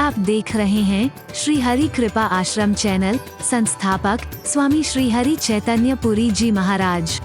आप देख रहे हैं श्री हरि कृपा आश्रम चैनल। संस्थापक स्वामी श्री हरि चैतन्य पुरी जी महाराज।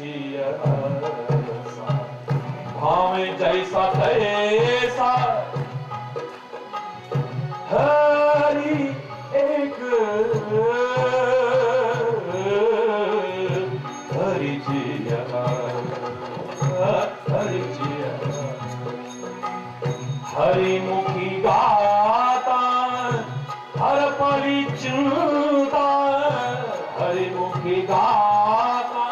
जिया भावे जैसा तैसा हरि एक हरि जिया हरि जिया हरि मुखी गाता हर पली चिंता हरि मुखी गाता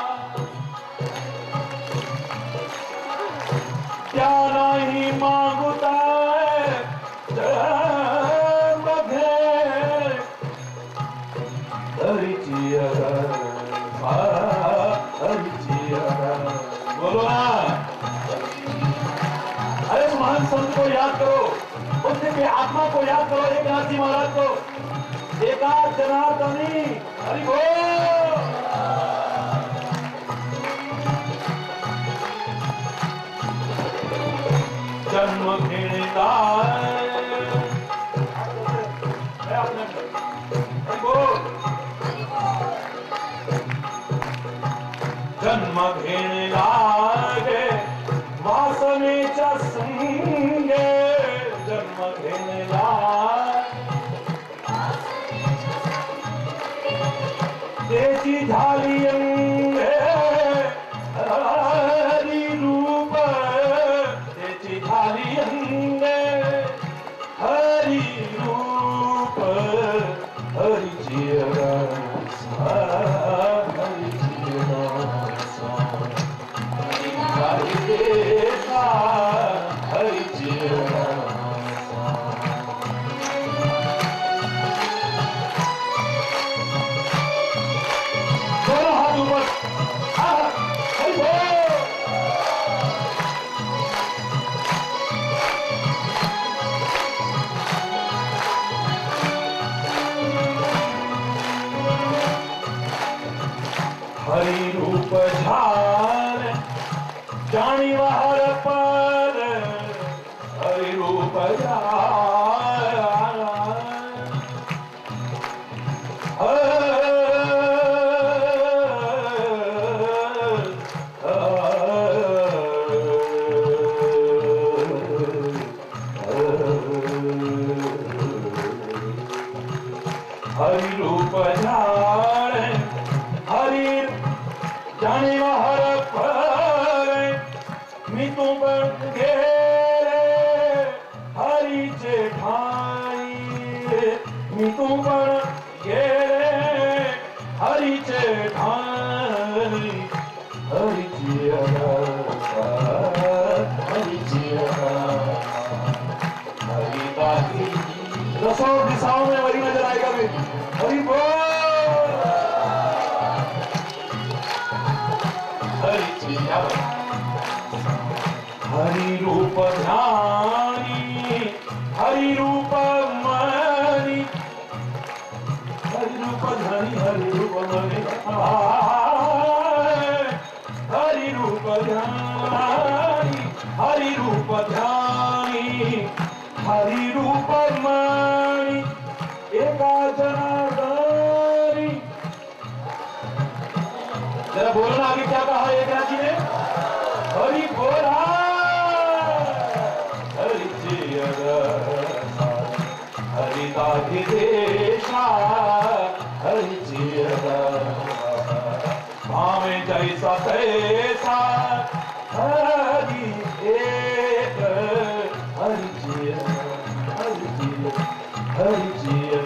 क्या नहीं मांगता हरि जिया हरि जिया बोलो ना। अरे उस महान संत को याद करो, उसके आत्मा को याद करो, एक नाथ जी महाराज को, एकाध जनार्दनी हरि बोल। जन्म घेरता जन्म घेण लागे वासनेच्या संगे जन्म घेण त्याची झाली अंगे हरी रूप त्याची झाली अंगे हरी रूप हरी जिया हरी जिया हरी देसा हरी जिया दोनों हाथ ऊपर हरि बोल। हरि रूप झाल जानी हर पर हरि रूप झाल हरि रूप झाल हरि जाने हर पर मी तू बन गेरे हरि जेठाई मी तू बन गेरे हरि जेठाई हरि जिया हरि जिया हरि दादी दसों दिशाओं में हरि नजर आएगा भी हरि बोल। हरि जिया हरि रूप ध्यानी हरि रूप मणि हरि रूप ध्यानी हरि रूप मणि हरि रूप ध्यानी हरि रूप ध्यानी हरि रूप मणि एका जनार्दनी। जरा बोलना आगे क्या कहा एक नाथ जी ने हरि बोला हरि जिया हरि दाधि देशा हरि जिया भावे जैसा तैसा हरि एक हरि जिया हरि जिया हरि जिया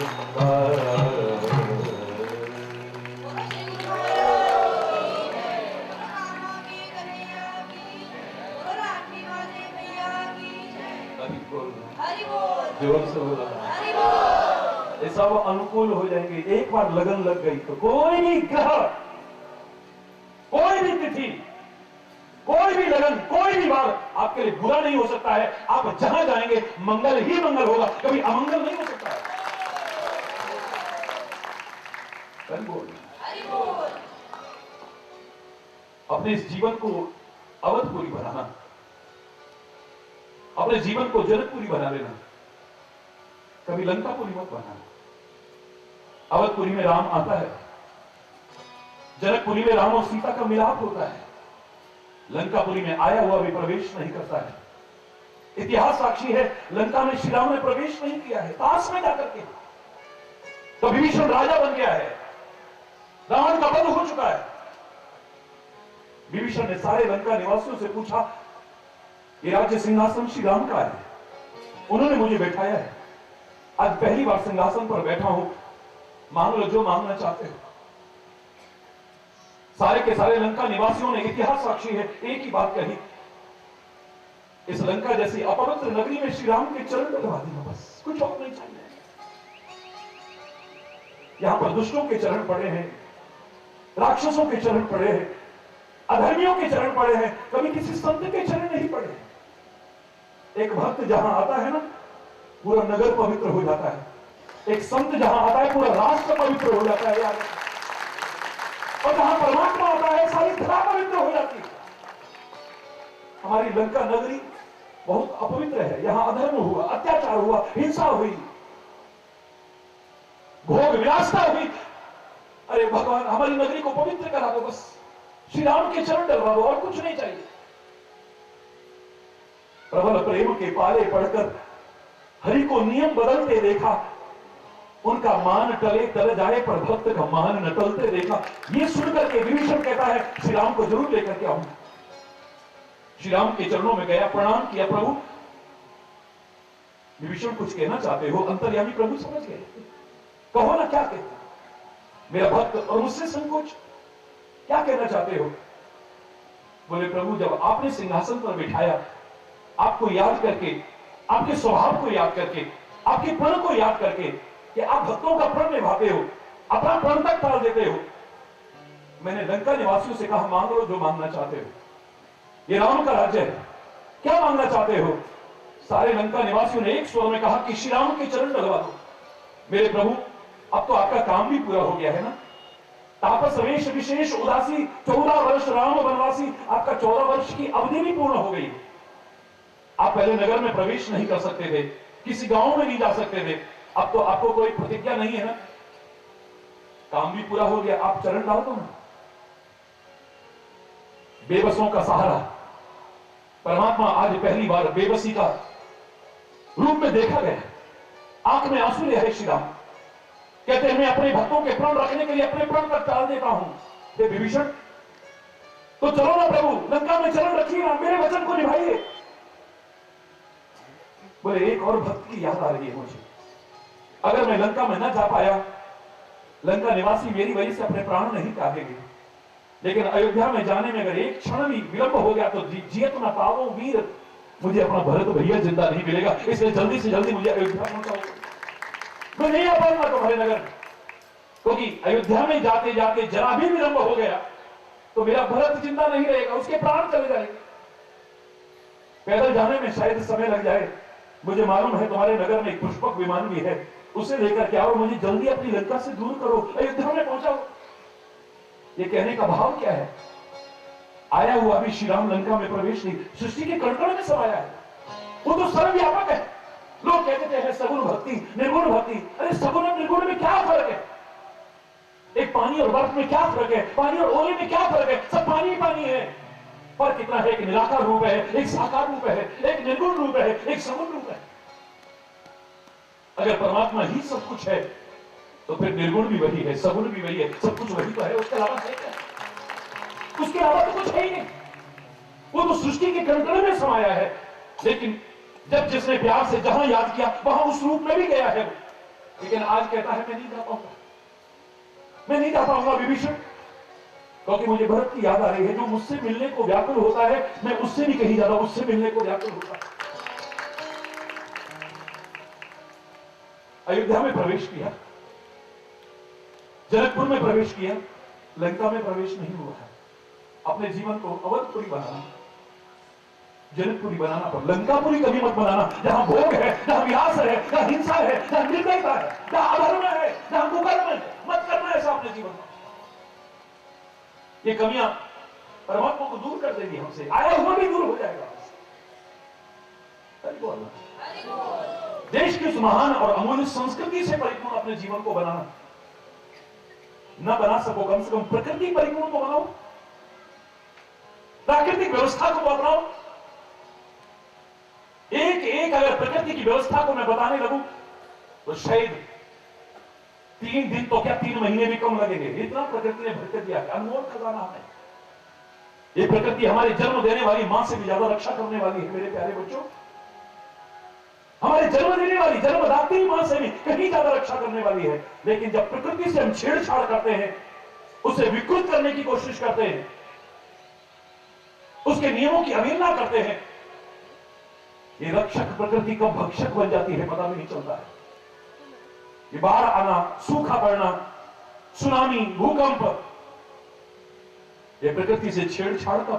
जोर से बोला ये सब अनुकूल हो जाएंगे। एक बार लगन लग गई तो कोई भी ग्रह कोई भी तिथि कोई भी लगन कोई भी बार आपके लिए बुरा नहीं हो सकता है। आप जहां जाएंगे मंगल ही मंगल होगा, कभी अमंगल नहीं हो सकता है। अपने इस जीवन को अवधपुरी बनाना, अपने जीवन को जनकपुरी बना लेना, कभी लंकापुरी मत बनाना। अवधपुरी में राम आता है, जनकपुरी में राम और सीता का मिलाप होता है। लंकापुरी में आया हुआ भी प्रवेश नहीं करता है। इतिहास साक्षी है, लंका में श्री राम ने प्रवेश नहीं किया है, पास में जाकर के। तो विभीषण राजा बन गया है, रावण का वध हो चुका है। विभीषण ने सारे लंका निवासियों से पूछा, ये राज्य सिंहासन श्री राम का है, उन्होंने मुझे बैठाया है, आज पहली बार सिंहासन पर बैठा हूं, मांग लो जो मांगना चाहते हो। सारे के सारे लंका निवासियों ने, इतिहास साक्षी है, एक ही बात कही, इस लंका जैसी अपवित्र नगरी में श्री राम के चरण डलवा देना, बस कुछ और नहीं चाहिए। यहां पर दुष्टों के चरण पड़े हैं, राक्षसों के चरण पड़े हैं, अधर्मियों के चरण पड़े हैं, कभी किसी संत के चरण नहीं पड़े हैं। एक भक्त जहां आता है ना, पूरा नगर पवित्र हो जाता है। एक संत जहां आता है, पूरा राष्ट्र पवित्र हो जाता है यार। और जहां परमात्मा आता है, सारी धरा पवित्र हो जाती है। हमारी लंका नगरी बहुत अपवित्र है, यहां अधर्म हुआ, अत्याचार हुआ, हिंसा हुई, भोग विलासता हुई। अरे भगवान, हमारी नगरी को पवित्र करा दो, बस श्री राम के चरण डलवा दो, और कुछ नहीं चाहिए। प्रबल प्रेम के पाले पढ़कर हरि को नियम बदलते देखा, उनका मान टले टल जाए पर भक्त का मान न टलते देखा। ये सुनकर के विभीषण कहता है, श्री राम को जरूर लेकर के आऊंगा। श्री राम के चरणों में गया, प्रणाम किया, प्रभु। विभीषण कुछ कहना चाहते हो? अंतर्यामी प्रभु समझ गए, कहो ना क्या कहते, मेरा भक्त और मुझसे संकोच, क्या कहना चाहते हो? बोले, प्रभु जब आपने सिंहासन पर बिठाया, आपको याद करके, आपके स्वभाव को याद करके, आपके प्रण को याद करके, कि आप भक्तों का प्रण निभाते हो, अपना प्रण तक टाल देते हो, मैंने लंका निवासियों से कहा, मांग लो जो मांगना चाहते हो, ये राम का राज्य है, क्या मांगना चाहते हो? सारे लंका निवासियों ने एक स्वर में कहा कि श्री राम के चरण डलवा दो। मेरे प्रभु, अब तो आपका काम भी पूरा हो गया है ना। तापस वेश विशेष उदासी, 14 वर्ष राम वनवासी, आपका 14 वर्ष की अवधि भी पूर्ण हो गई। आप पहले नगर में प्रवेश नहीं कर सकते थे, किसी गांव में नहीं जा सकते थे, अब तो आपको कोई प्रतिज्ञा नहीं है ना, काम भी पूरा हो गया, आप चरण डाल दो ना। बेबसों का सहारा, परमात्मा आज पहली बार बेबसी का रूप में देखा गया। आंख में आंसू ले है श्री राम, कहते हैं मैं अपने भक्तों के प्राण रखने के लिए अपने प्राण तक टाल देता हूं। हे विभीषण, तो चलो ना प्रभु, लंका में चरण रखिए ना, मेरे वचन को निभाइए। बोले, एक और भक्त की याद आ रही है मुझे, अगर मैं लंका में न जा पाया, लंका निवासी मेरी वजह से अपने प्राण नहीं त्यागेंगे, लेकिन अयोध्या में जाने में अगर एक क्षण भी विलंब हो गया तो जियत न पावो वीर, मुझे अपना भरत भैया जिंदा नहीं मिलेगा, इसलिए जल्दी से जल्दी मुझे अयोध्या पहुंचाओ। मैं नहीं आ पाऊंगा तुम्हारे नगर, क्योंकि अयोध्या में जाते जाते जरा भी विलंब हो गया तो मेरा भरत जिंदा नहीं रहेगा, उसके प्राण चले जाएंगे। पैदल जाने में शायद समय लग जाए, मुझे मालूम है तुम्हारे नगर में एक पुष्पक विमान भी है, उसे लेकर के आओ, मुझे जल्दी अपनी लंका से दूर करो, अयोध्या में पहुंचाओ। ये कहने का भाव क्या है? आया हुआ भी श्री राम लंका में प्रवेश नहीं, सृष्टि के कण-कण में समाया है, वो तो सर्वव्यापक है। लोग कहते हैं सगुण भक्ति, निर्गुण भक्ति, अरे सगुण और निर्गुण में क्या फर्क है? एक पानी और बर्फ में क्या फर्क है? पानी और ओले में क्या फर्क है? सब पानी ही पानी है। फर्क इतना है कि निराकार रूप है, एक साकार रूप है, एक निर्गुण रूप है, एक सगुण रूप है। अगर परमात्मा ही सब कुछ है तो फिर निर्गुण भी वही है, सगुण भी वही है, सब कुछ वही तो है, उसके अलावा है क्या? उसके अलावा तो कुछ है ही नहीं। वो तो सृष्टि के कण-कण में समाया है, लेकिन जब जिसने प्यार से जहां याद किया वहां उस रूप में भी गया है। लेकिन आज कहता है मैं नहीं जा पाऊंगा, मैं नहीं जा पाऊंगा विभीषण, क्योंकि मुझे भरत की याद आ रही है, जो मुझसे मिलने को व्याकुल होता है, मैं उससे भी कहीं ज्यादा उससे मिलने को व्याकुल होता है। अयोध्या में प्रवेश किया, जनकपुर में प्रवेश किया, लंका में प्रवेश नहीं हुआ है। अपने जीवन को अवधपुरी बनाना, जनकपुरी बनाना, पर लंकापुरी कभी मत बनाना, जहां भोग है, जहां विलास है, जहां हिंसा है, जहां निर्दयता है, जहां अधर्म है, जहां कुकर्म है। मत करना ऐसा अपने जीवन में। ये कमियां परमात्मा को दूर कर देगी हमसे, आया हुआ भी दूर हो जाएगा। देश की उस महान और अमूल्य संस्कृति से परिपूर्ण अपने जीवन को बनाना, न बना सको कम से कम प्रकृति परिपूर्ण को बनाओ। प्राकृतिक व्यवस्था को अपनाओ। एक एक अगर प्रकृति की व्यवस्था को मैं बताने लगूं तो शायद 3 दिन तो क्या 3 महीने भी कम लगेंगे। इतना प्रकृति ने भर दिया है, अनमोल खजाना है। ये प्रकृति हमारे जन्म देने वाली मां से भी ज्यादा रक्षा करने वाली है मेरे प्यारे बच्चों। हमारे जन्म देने वाली जन्मदात्री मां से भी कहीं ज्यादा रक्षा करने वाली है। लेकिन जब प्रकृति से हम छेड़छाड़ करते हैं, उसे विकृत करने की कोशिश करते हैं, उसके नियमों की अवहेलना करते हैं, ये रक्षक प्रकृति कब भक्षक बन जाती है पता भी नहीं चलता है। ये बाढ़ आना, सूखा पड़ना, सुनामी, भूकंप, ये प्रकृति से छेड़छाड़ का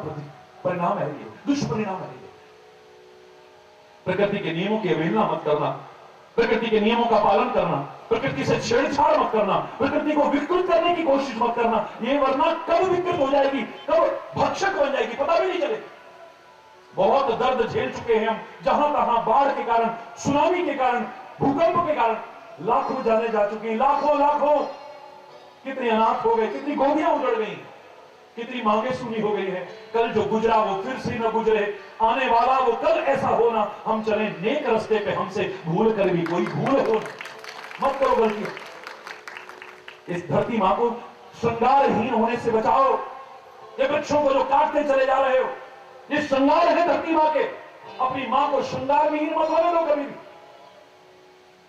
परिणाम है, ये दुष्परिणाम है। प्रकृति के नियमों की अवहेलना मत करना, प्रकृति के नियमों का पालन करना, प्रकृति से छेड़छाड़ मत करना, प्रकृति को विकृत करने की कोशिश मत करना। ये वरना कब विकृत हो जाएगी, कब भक्षक बन जाएगी पता भी नहीं चले। बहुत दर्द झेल चुके हैं हम, जहां तहां बाढ़ के कारण, सुनामी के कारण, भूकंप के कारण लाखों जाने जा चुकी हैं, लाखों लाखों। कितने अनाथ हो गए, कितनी गोदियां उजड़ गई, कितनी मांगे सुनी हो गई है। कल जो गुजरा वो फिर से न गुजरे, आने वाला वो कल ऐसा होना। हम चले नेक रास्ते पे, हमसे भूल कर भी कोई भूल हो मत करो गलती। इस धरती मां को श्रृंगारहीन होने से बचाओ। ये वृक्षों को जो काटते चले जा रहे हो, ये श्रृंगार है धरती मां के। अपनी मां को श्रृंगार विहीन मत होने दो कभी भी।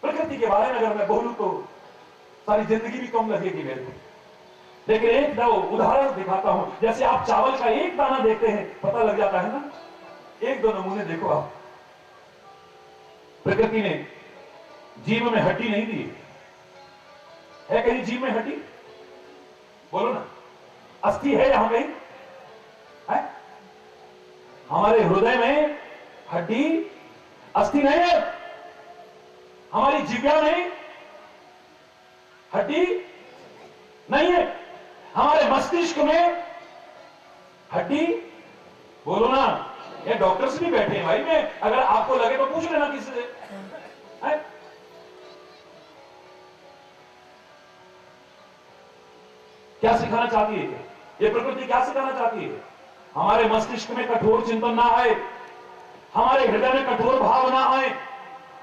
प्रकृति के बारे में अगर मैं बोलूं तो सारी जिंदगी भी कम लगेगी मेरे को। लेकिन एक दो उदाहरण दिखाता हूं। जैसे आप चावल का एक दाना देखते हैं, पता लग जाता है ना। एक दो नमूने देखो आप। प्रकृति ने जीव में हड्डी नहीं दी है, कहीं जीव में हड्डी बोलो ना, अस्थि है यहां कहीं है? हमारे हृदय में हड्डी अस्थि नहीं है, हमारी जिह्वा में हड्डी नहीं है, हमारे मस्तिष्क में हड्डी बोलो ना। ये डॉक्टर्स भी बैठे हैं भाई, मैं अगर आपको लगे तो पूछ लेना किसी से है? क्या सिखाना चाहती है ये प्रकृति, क्या सिखाना चाहती है? हमारे मस्तिष्क में कठोर चिंतन ना आए, हमारे हृदय में कठोर भाव ना आए,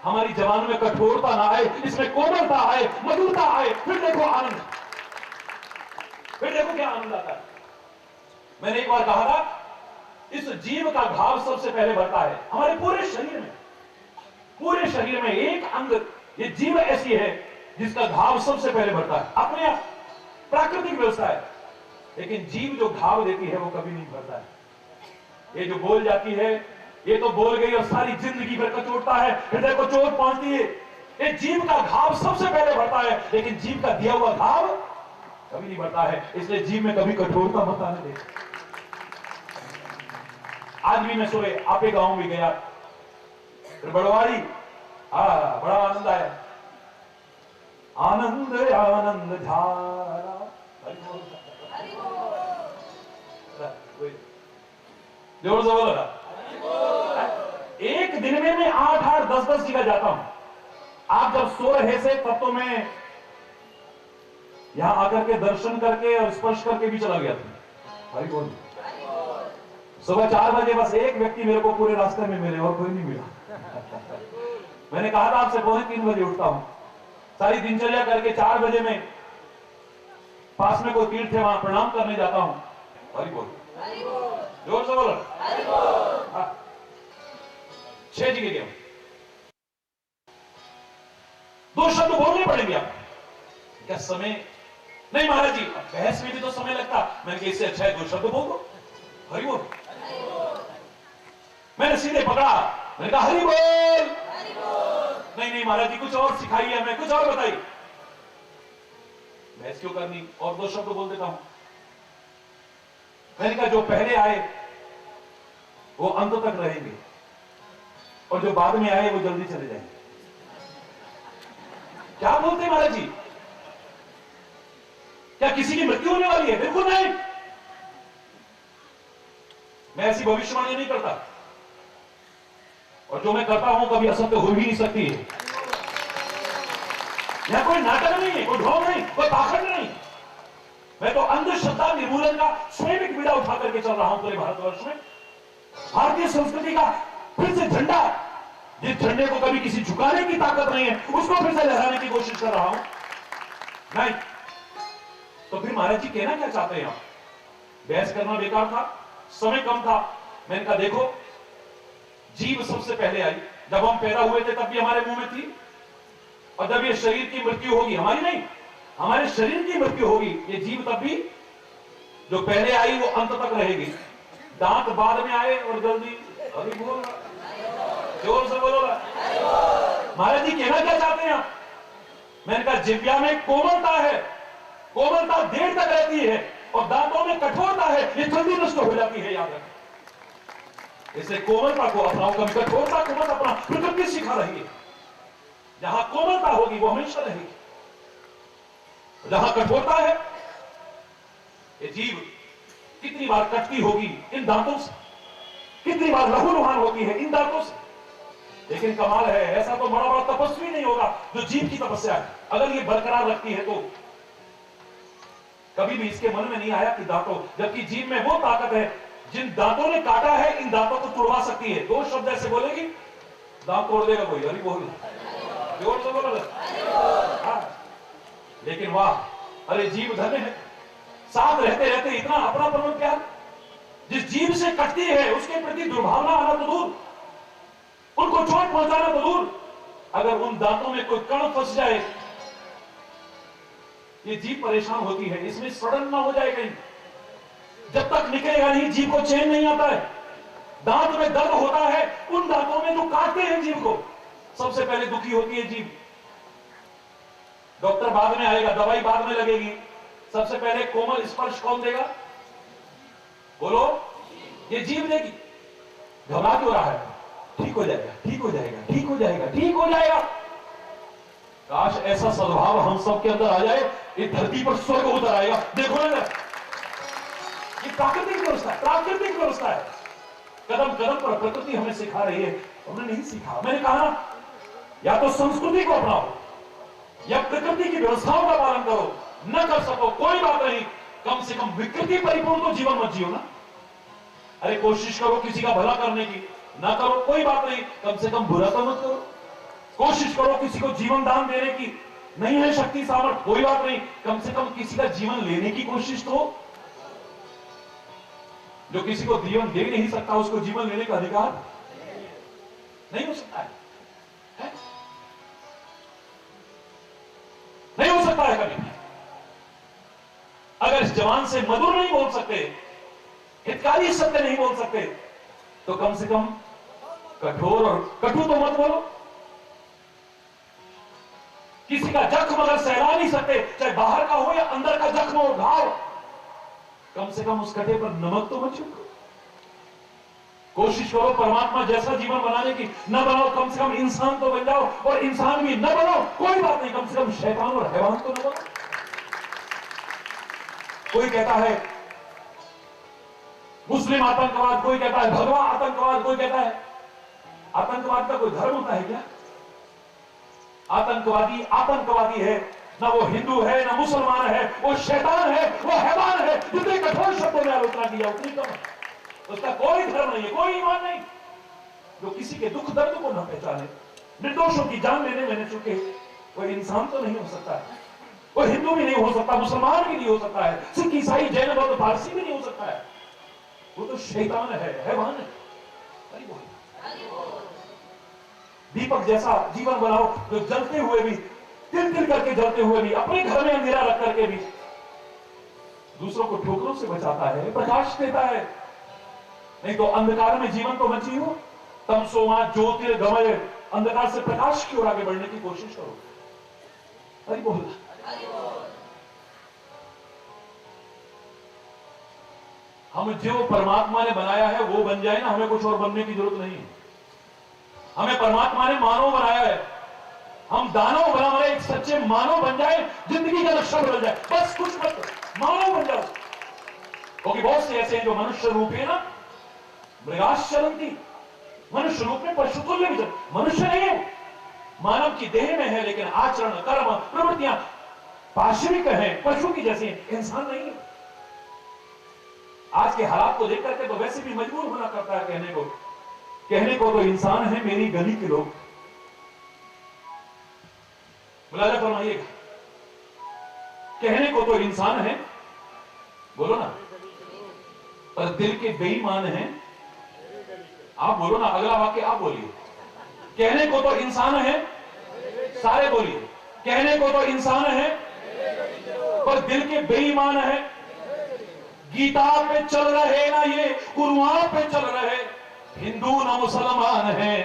हमारी जवान में कठोरता ना आए, इसमें कोमलता आए, मधुरता आए। फिर देखो आनंद, फिर देखो क्या आनंद आता है। मैंने एक बार कहा था, इस जीव का घाव सबसे पहले भरता है हमारे पूरे शरीर में। पूरे शरीर में एक अंग, ये जीव ऐसी है जिसका घाव सबसे पहले भरता है। अपने आप प्राकृतिक व्यवस्था है, लेकिन जीव जो घाव देती है वो कभी नहीं भरता है। ये जो बोल जाती है, ये तो बोल गई और सारी जिंदगी भर कचोटता है, हृदय को चोट पहुंचती है। ये जीव का घाव सबसे पहले भरता है, लेकिन जीव का दिया हुआ घाव कभी नहीं भरता है। इसलिए जीव में कभी कठोरता मत आने दे। आज भी मैं सुबह आपे गांव भी गया, फिर बड़वाड़ी, बड़ा आनंद आया। आनंद आनंद धारा, जोर से बोलो ना। एक दिन में मैं 8-8, 10-10 जगह जाता हूं। आप जब सो रहे थे तब तो मैं यहां आकर के दर्शन करके और स्पर्श करके भी चला गया था। भाई बोल, सुबह 4 बजे बस एक व्यक्ति मेरे को पूरे रास्ते में मिले और कोई नहीं मिला। मैंने कहा था आपसे 2:45 बजे उठता हूं, सारी दिनचर्या करके 4 बजे में पास में कोई तीर्थ है वहां प्रणाम करने जाता हूं। हरि बोल, जोर से बोलो। 6 जगह गया, 2 शब्द बोलने पड़ेंगे आप। क्या समय नहीं महाराज जी, बहस में भी तो समय लगता। मैंने कहा इससे अच्छा है 2 शब्द बोल दो, हरि बोल। मैंने सीधे पकड़ा, मैंने कहा हरि बोल। नहीं नहीं महाराज जी, कुछ और सिखाइए हमें, कुछ और बताइए। बहस क्यों करनी, और 2 शब्द बोल देता हूं। मैंने कहा जो पहले आए वो अंत तक रहेंगे, और जो बाद में आए वो जल्दी चले जाएंगे। क्या बोलते महाराज जी, क्या किसी की मृत्यु होने वाली है? बिल्कुल नहीं, मैं ऐसी भविष्यवाणी नहीं करता, और जो मैं करता हूं कभी असत्य हो ही नहीं सकती है। यहां कोई नाटक नहीं है, कोई ढोंग नहीं, कोई पाखंड नहीं। मैं तो अंधश्रद्धा निर्मूलन का स्वयं एक बीड़ा उठा करके चल रहा हूं पूरे भारतवर्ष में। भारतीय संस्कृति का फिर से झंडा, जिस झंडे को कभी किसी झुकाने की ताकत नहीं है, उसको फिर से लहराने की कोशिश कर रहा हूं। नहीं तो फिर महाराज जी कहना क्या चाहते हैं? आप बहस करना बेकार था, समय कम था। मैंने कहा देखो, जीव सबसे पहले आई। जब हम पैदा हुए थे तब भी हमारे मुंह में थी, और जब ये शरीर की मृत्यु होगी, हमारी नहीं, हमारे शरीर की मृत्यु होगी, ये जीव तब भी जो पहले आई वो अंत तक रहेगी। दांत बाद में आए और जल्दी, अभी बोल जोर से बोलो। महाराज जी कहना क्या चाहते हैं आप? मैंने कहा जिव्या में कोमलता है, कोमलता देर तक रहती है, और दांतों में कठोरता है, ये जल्दी नष्ट हो जाती है। याद रखें, इसे कोमलता को अपनाओ, कभी कठोरता को मत अपना। प्रकृति सिखा रही है, जहां कोमलता होगी वो हमेशा रहेगी, जहां कठोरता है। ये जीव कितनी बार कटती होगी इन दांतों से, कितनी बार लहूलुहान होती है इन दांतों से, लेकिन कमाल है, ऐसा तो बड़ा बड़ा तपस्वी नहीं होगा जो जीव की तपस्या है, अगर ये बरकरार रखती है तो। कभी भी इसके मन में नहीं आया कि दांतों, जबकि जीव में वो ताकत है, जिन दांतों ने काटा है इन दांतों को तुड़वा सकती है। दो शब्द ऐसे बोलेगी, दांत तोड़ देगा कोई। अरे बोल, जोर से बोलो। लेकिन वाह, अरे जीव धन्य है, साथ रहते रहते इतना अपनापन प्यार। जिस जीव से कटती है उसके प्रति दुर्भावना आना तो दूर, उनको चोट पहुंचाना तो दूर, अगर उन दांतों में कोई कण फंस जाए, ये जीव परेशान होती है, इसमें सड़न ना हो जाए कहीं। जब तक निकलेगा नहीं, जीव को चैन नहीं आता है। दांत में दर्द होता है, उन दांतों में जो काटते हैं जीव को, सबसे पहले दुखी होती है जीव। डॉक्टर बाद में आएगा, दवाई बाद में लगेगी, सबसे पहले कोमल स्पर्श कौन देगा? बोलो, ये जीव देगी। घबरा क्यों रहा है? ठीक हो जाएगा, ठीक हो जाएगा, ठीक हो जाएगा, ठीक हो जाएगा। काश ऐसा सद्भाव हम सबके अंदर आ जाए, इस धरती पर स्वर्ग उतर आएगा। देखो ना, ये प्राकृतिक व्यवस्था है, प्राकृतिक व्यवस्था है। कदम कदम पर प्रकृति हमें सिखा रही है, हमने नहीं सीखा। मैंने कहा या तो संस्कृति को अपनाओ या प्रकृति की व्यवस्थाओं का पालन करो। न कर सको कोई बात नहीं, कम से कम विकृति परिपूर्ण तो जीवन मत जियो ना। अरे कोशिश करो किसी का भला करने की, ना करो कोई बात नहीं, कम से कम बुरा तो मत करो। कोशिश करो किसी को जीवन दान देने की, नहीं है शक्ति सामर्थ्य, कोई बात नहीं, कम से कम किसी का जीवन लेने की कोशिश तो। जो किसी को जीवन दे नहीं सकता, उसको जीवन लेने का अधिकार नहीं हो सकता है, नहीं हो सकता है कभी। अगर इस जवान से मधुर नहीं बोल सकते, हितकारी सत्य नहीं बोल सकते, तो कम से कम कठोर और कटु तो मत बोलो। किसी का जख्म अगर सहला नहीं सकते, चाहे बाहर का हो या अंदर का जख्म हो, घाव, कम से कम उस कटे पर नमक तो मत छिड़को। कोशिश करो परमात्मा जैसा जीवन बनाने की, न बनाओ कम से कम इंसान तो बन जाओ, और इंसान भी न बनो कोई बात नहीं, कम से कम शैतान और हैवान तो न बनो। कोई कहता है मुस्लिम आतंकवाद, कोई कहता है भगवा आतंकवाद, कोई कहता है आतंकवाद का कोई धर्म होता है क्या? आतंकवादी आतंकवादी है, ना वो हिंदू है ना मुसलमान है, वो शैतान है, वो हैवान है। जितने कठोर शब्दों में आलोचना किया उतनी कम है। उसका कोई धर्म नहीं है, कोई ईमान नहीं। जो किसी के दुख दर्द को न पहचाने, निर्दोषों की जान लेने में न चुके, वो इंसान तो नहीं हो सकता है। वो हिंदू भी नहीं हो सकता, मुसलमान भी नहीं हो सकता है, सिख ईसाई जैन बौद्ध पारसी भी नहीं हो सकता है। वो तो शैतान है, हैवान है। दीपक जैसा जीवन बनाओ जो जलते हुए भी, तिल तिल करके जलते हुए भी, अपने घर में अंधेरा रख करके भी दूसरों को ठोकरों से बचाता है, प्रकाश देता है। नहीं तो अंधकार में जीवन तो मत जियो। तमसो मा ज्योतिर्गमय, अंधकार से प्रकाश की ओर आगे बढ़ने की कोशिश करो। हरि बोल। हम जो परमात्मा ने बनाया है वो बन जाए ना, हमें कुछ और बनने की जरूरत नहीं है। हमें परमात्मा ने मानव बनाया है, हम दानव बना हमारे एक सच्चे मानव बन जाए, जिंदगी का लक्ष्य बदल जाए, बस कुछ मत, मानव बन जाओ। क्योंकि बहुत से ऐसे हैं जो मनुष्य रूप है ना, मृगाश्चरंती, मनुष्य रूप में पशु तुल्य भी, मनुष्य नहीं है, मानव की देह में है, लेकिन आचरण कर्म प्रवृत्तियां पाशविक है, पशु की जैसी, इंसान नहीं है। आज के हालात को देख करके तो वैसे भी मजबूर होना करता है कहने को तो इंसान है मेरी गली के लोग। मुलाजा फरमाइएगा, कहने को तो इंसान है, बोलो ना, पर दिल के बेईमान हैं। आप बोलो ना, अगला वाक्य आप बोलिए। कहने को तो इंसान है, सारे बोलिए, कहने को तो इंसान है पर दिल के बेईमान है। गीता पे चल रहे ना ये कुरान पे चल रहे, हिंदू ना मुसलमान है।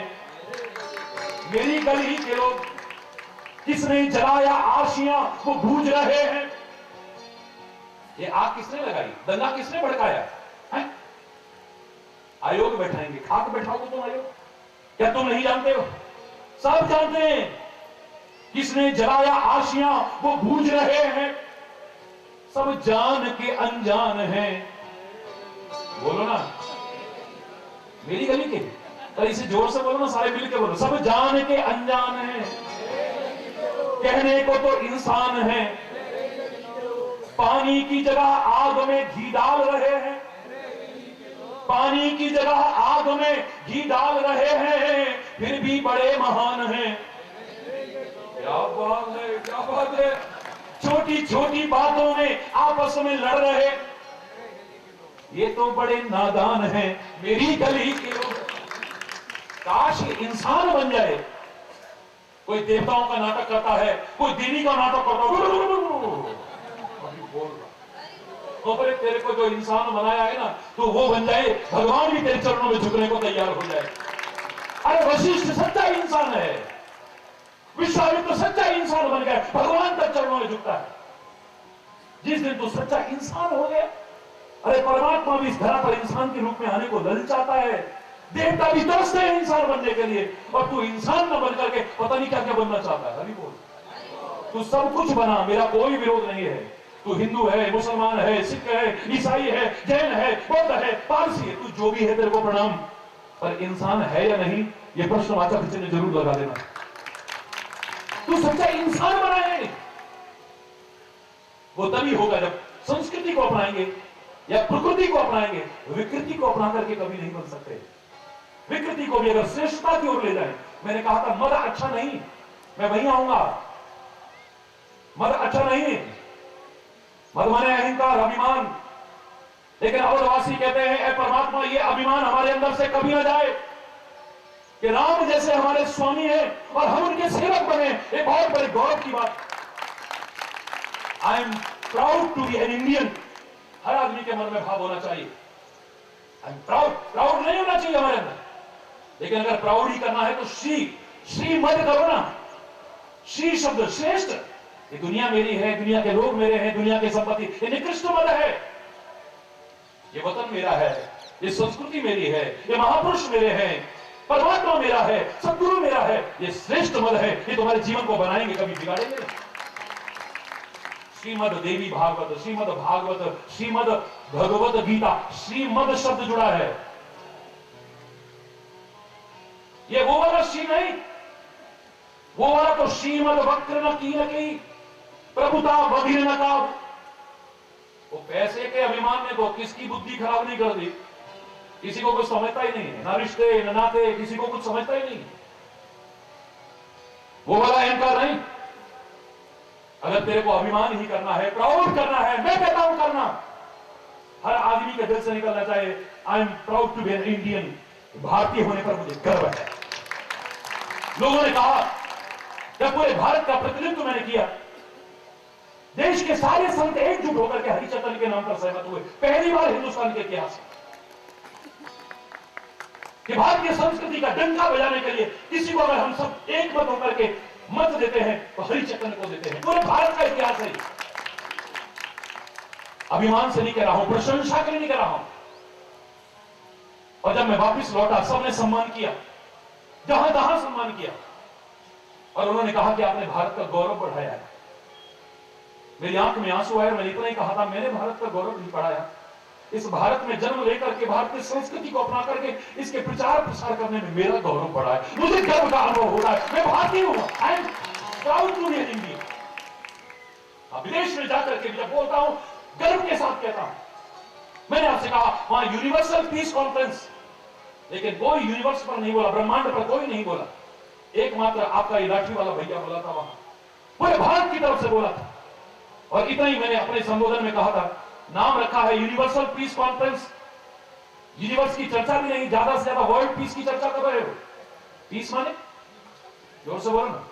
मेरी गली के लोग, किसने जलाया आशियां वो बूझ रहे हैं। ये आग किसने लगाई, दंगा किसने भड़काया है? आयोग बैठाएंगे, खाक बैठाओगे तुम आयोग? क्या तुम नहीं जानते हो? सब जानते हैं। किसने जलाया आशियां वो बूझ रहे हैं। सब जान के अनजान हैं। बोलो ना, मेरी गली के, तो इसे जोर से बोलो ना, सारे मिल के बोलो। सब जान के अनजान हैं, कहने को तो इंसान है। पानी की जगह आग में घी डाल रहे हैं, पानी की जगह आग में घी डाल रहे हैं, फिर भी बड़े महान हैं। क्या बात है, क्या बात है। छोटी छोटी बातों में आपस में लड़ रहे, ये तो बड़े नादान हैं। मेरी गली के लोग, काश इंसान बन जाए। कोई देवताओं का नाटक करता है, कोई देवी का नाटक करता है, तो फिर तेरे को जो इंसान बनाया है ना, तो वो बन जाए, भगवान भी तेरे चरणों में झुकने को तैयार हो जाए। अरे वशिष्ठ सच्चा इंसान है, विश्वामित्र सच्चा इंसान बन गया, भगवान तक चरणों में झुकता है। जिस दिन तू सच्चा इंसान हो गया, अरे परमात्मा भी इस धरा पर इंसान के रूप में आने को ललचाता है। देवता भी तरसते हैं इंसान बनने के लिए, और तू इंसान न बन करके पता नहीं क्या क्या बनना चाहता है। अभी बोल, तू सब कुछ बना, मेरा कोई विरोध नहीं है। तू हिंदू है, मुसलमान है, सिख है, ईसाई है, जैन है, बौद्ध है, पारसी है, तू जो भी है तेरे को प्रणाम। पर इंसान है या नहीं, ये प्रश्नवाचक चिन्ह जरूर लगा देना। तू सच्चा इंसान बना है, वो तभी होगा जब संस्कृति को अपनाएंगे या प्रकृति को अपनाएंगे। विकृति को अपना करके कभी नहीं बन सकते। विकृति को भी अगर श्रेष्ठता की ओर ले जाए, मैंने कहा था मद अच्छा नहीं, मैं वहीं आऊंगा। मद अच्छा नहीं है, मद माने अहंकार, अभिमान। लेकिन अवधवासी कहते हैं, ऐ परमात्मा, ये अभिमान हमारे अंदर से कभी ना जाए कि राम जैसे हमारे स्वामी हैं और हम उनके सेवक बने। एक बहुत बड़े गौरव की बात। I am proud to be an Indian. हर आदमी के मन में भाव होना चाहिए, आई एम प्राउड। प्राउड नहीं होना चाहिए हमारे अंदर, लेकिन अगर प्राउड ही करना है तो श्री मत करो ना। श्री शब्द श्रेष्ठ, ये दुनिया मेरी है, दुनिया के लोग मेरे हैं, दुनिया की संपत्ति, ये निकृष्ट मद है। ये वतन मेरा है, ये संस्कृति मेरी है, ये महापुरुष मेरे हैं, परमात्मा मेरा है, सद्गुरु मेरा है, ये श्रेष्ठ मद है। ये तुम्हारे जीवन को बनाएंगे, कभी बिगाड़ेंगे नहीं। श्रीमद देवी भागवत, श्रीमद भागवत, श्रीमद भगवत गीता, श्रीमद शब्द जुड़ा है। ये वो वाला श्री नहीं, वो वाला तो श्रीमद वक्र न की प्रभुता बधिर न का। वो पैसे के अभिमान ने तो किसकी बुद्धि खराब नहीं कर दी, किसी को कुछ समझता ही नहीं है, ना रिश्ते न नाते, किसी को कुछ समझता ही नहीं। वो वाला अहंकार नहीं। अगर तेरे को अभिमान ही करना है, प्राउड करना है, मैं कहता हूं करना, हर आदमी के दिल से निकलना चाहिए, I am proud to be an Indian. भारतीय होने पर मुझे गर्व है। लोगों ने कहा, जब पूरे भारत का प्रतिनिधित्व मैंने किया, देश के सारे संत एकजुट होकर के हरिचंदन के नाम पर सहमत हुए। पहली बार हिंदुस्तान के इतिहास कि भारतीय संस्कृति का डंका बजाने के लिए किसी को अगर हम सब एक मत होकर के मत देते हैं तो हरिचंदन को देते हैं। पूरे भारत का इतिहास है। अभिमान से नहीं कह रहा हूं, प्रशंसा के लिए नहीं कह रहा हूं। और जब मैं वापिस लौटा, सबने सम्मान किया, जहां तहां सम्मान किया, और उन्होंने कहा कि आपने भारत का गौरव बढ़ाया है। मेरी आंख में आंसू आए, मैंने इतना ही कहा था, मैंने भारत का गौरव नहीं बढ़ाया। इस भारत में जन्म लेकर के भारतीय संस्कृति को अपना करके इसके प्रचार प्रसार करने में मेरा गौरव बढ़ा है। मुझे गर्व का अनुभव हो रहा है, मैं भारतीय हूं, I am proud to be an Indian. विदेश में जाकर के जब बोलता हूं, गर्व के साथ कहता हूं। मैंने आपसे कहा वहां यूनिवर्सल पीस कॉन्फ्रेंस, लेकिन कोई यूनिवर्स पर नहीं बोला, ब्रह्मांड पर कोई नहीं बोला, एकमात्र आपका ये लाठी वाला भैया बोला था, वहां पूरे भारत की तरफ से बोला था। और इतना ही मैंने अपने संबोधन में कहा था, नाम रखा है यूनिवर्सल पीस कॉन्फ्रेंस। यूनिवर्स की चर्चा भी नहीं, ज्यादा से ज्यादा वर्ल्ड पीस की चर्चा कर रहे हो। पीस माने, जोर से बोलो ना,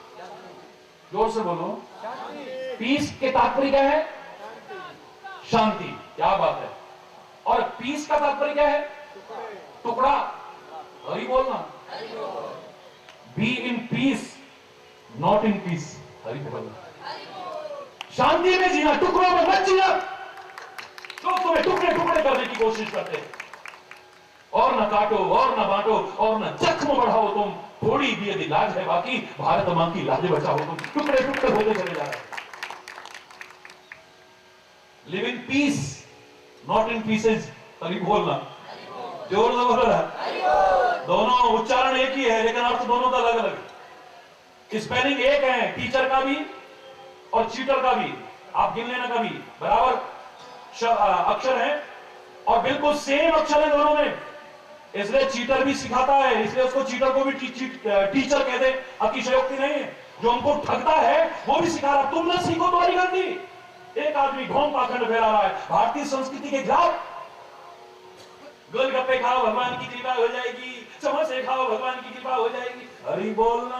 जोर से बोलो। पीस के तात्पर्य क्या है? शांति। क्या बात है। और पीस का तात्पर्य क्या है? टुकड़ा। हरि बोलना। Be in peace, not in peace. Hari बोलना। शांति में जीना, टुकड़ों में मत जीना। लोग तुम्हें टुकड़े टुकड़े करने की कोशिश करते हैं, और न काटो और न बांटो और न जख्म बढ़ाओ तुम, थोड़ी भी यदि लाज है बाकी, भारत मां की लाज बचाओ तुम। टुकड़े टुकड़े होते चले जा रहे हैं। Live in peace, not in pieces. अभी बोलना, जोर से बोलना। दोनों उच्चारण एक ही है, लेकिन अर्थ दोनों का अलग अलग। स्पेलिंग एक है, टीचर का भी और चीटर का भी। आप गिन लेना कभी, बराबर अक्षर है और बिल्कुल सेम अक्षर है दोनों में, इसलिए चीटर भी सिखाता है, इसलिए उसको चीटर को भी टीचर कहते। अतिशयोक्ति नहीं है। जो हमको ठगता है वो भी सिखा रहा, तुम ना सीखो तुम्हारी गलती। एक आदमी ढोंग पाखंड फैला रहा है भारतीय संस्कृति के खिलाफ। गोलगप्पे खाओ भगवान की कृपा हो जाएगी, समोसे खाओ भगवान की कृपा हो जाएगी। हरि बोलना।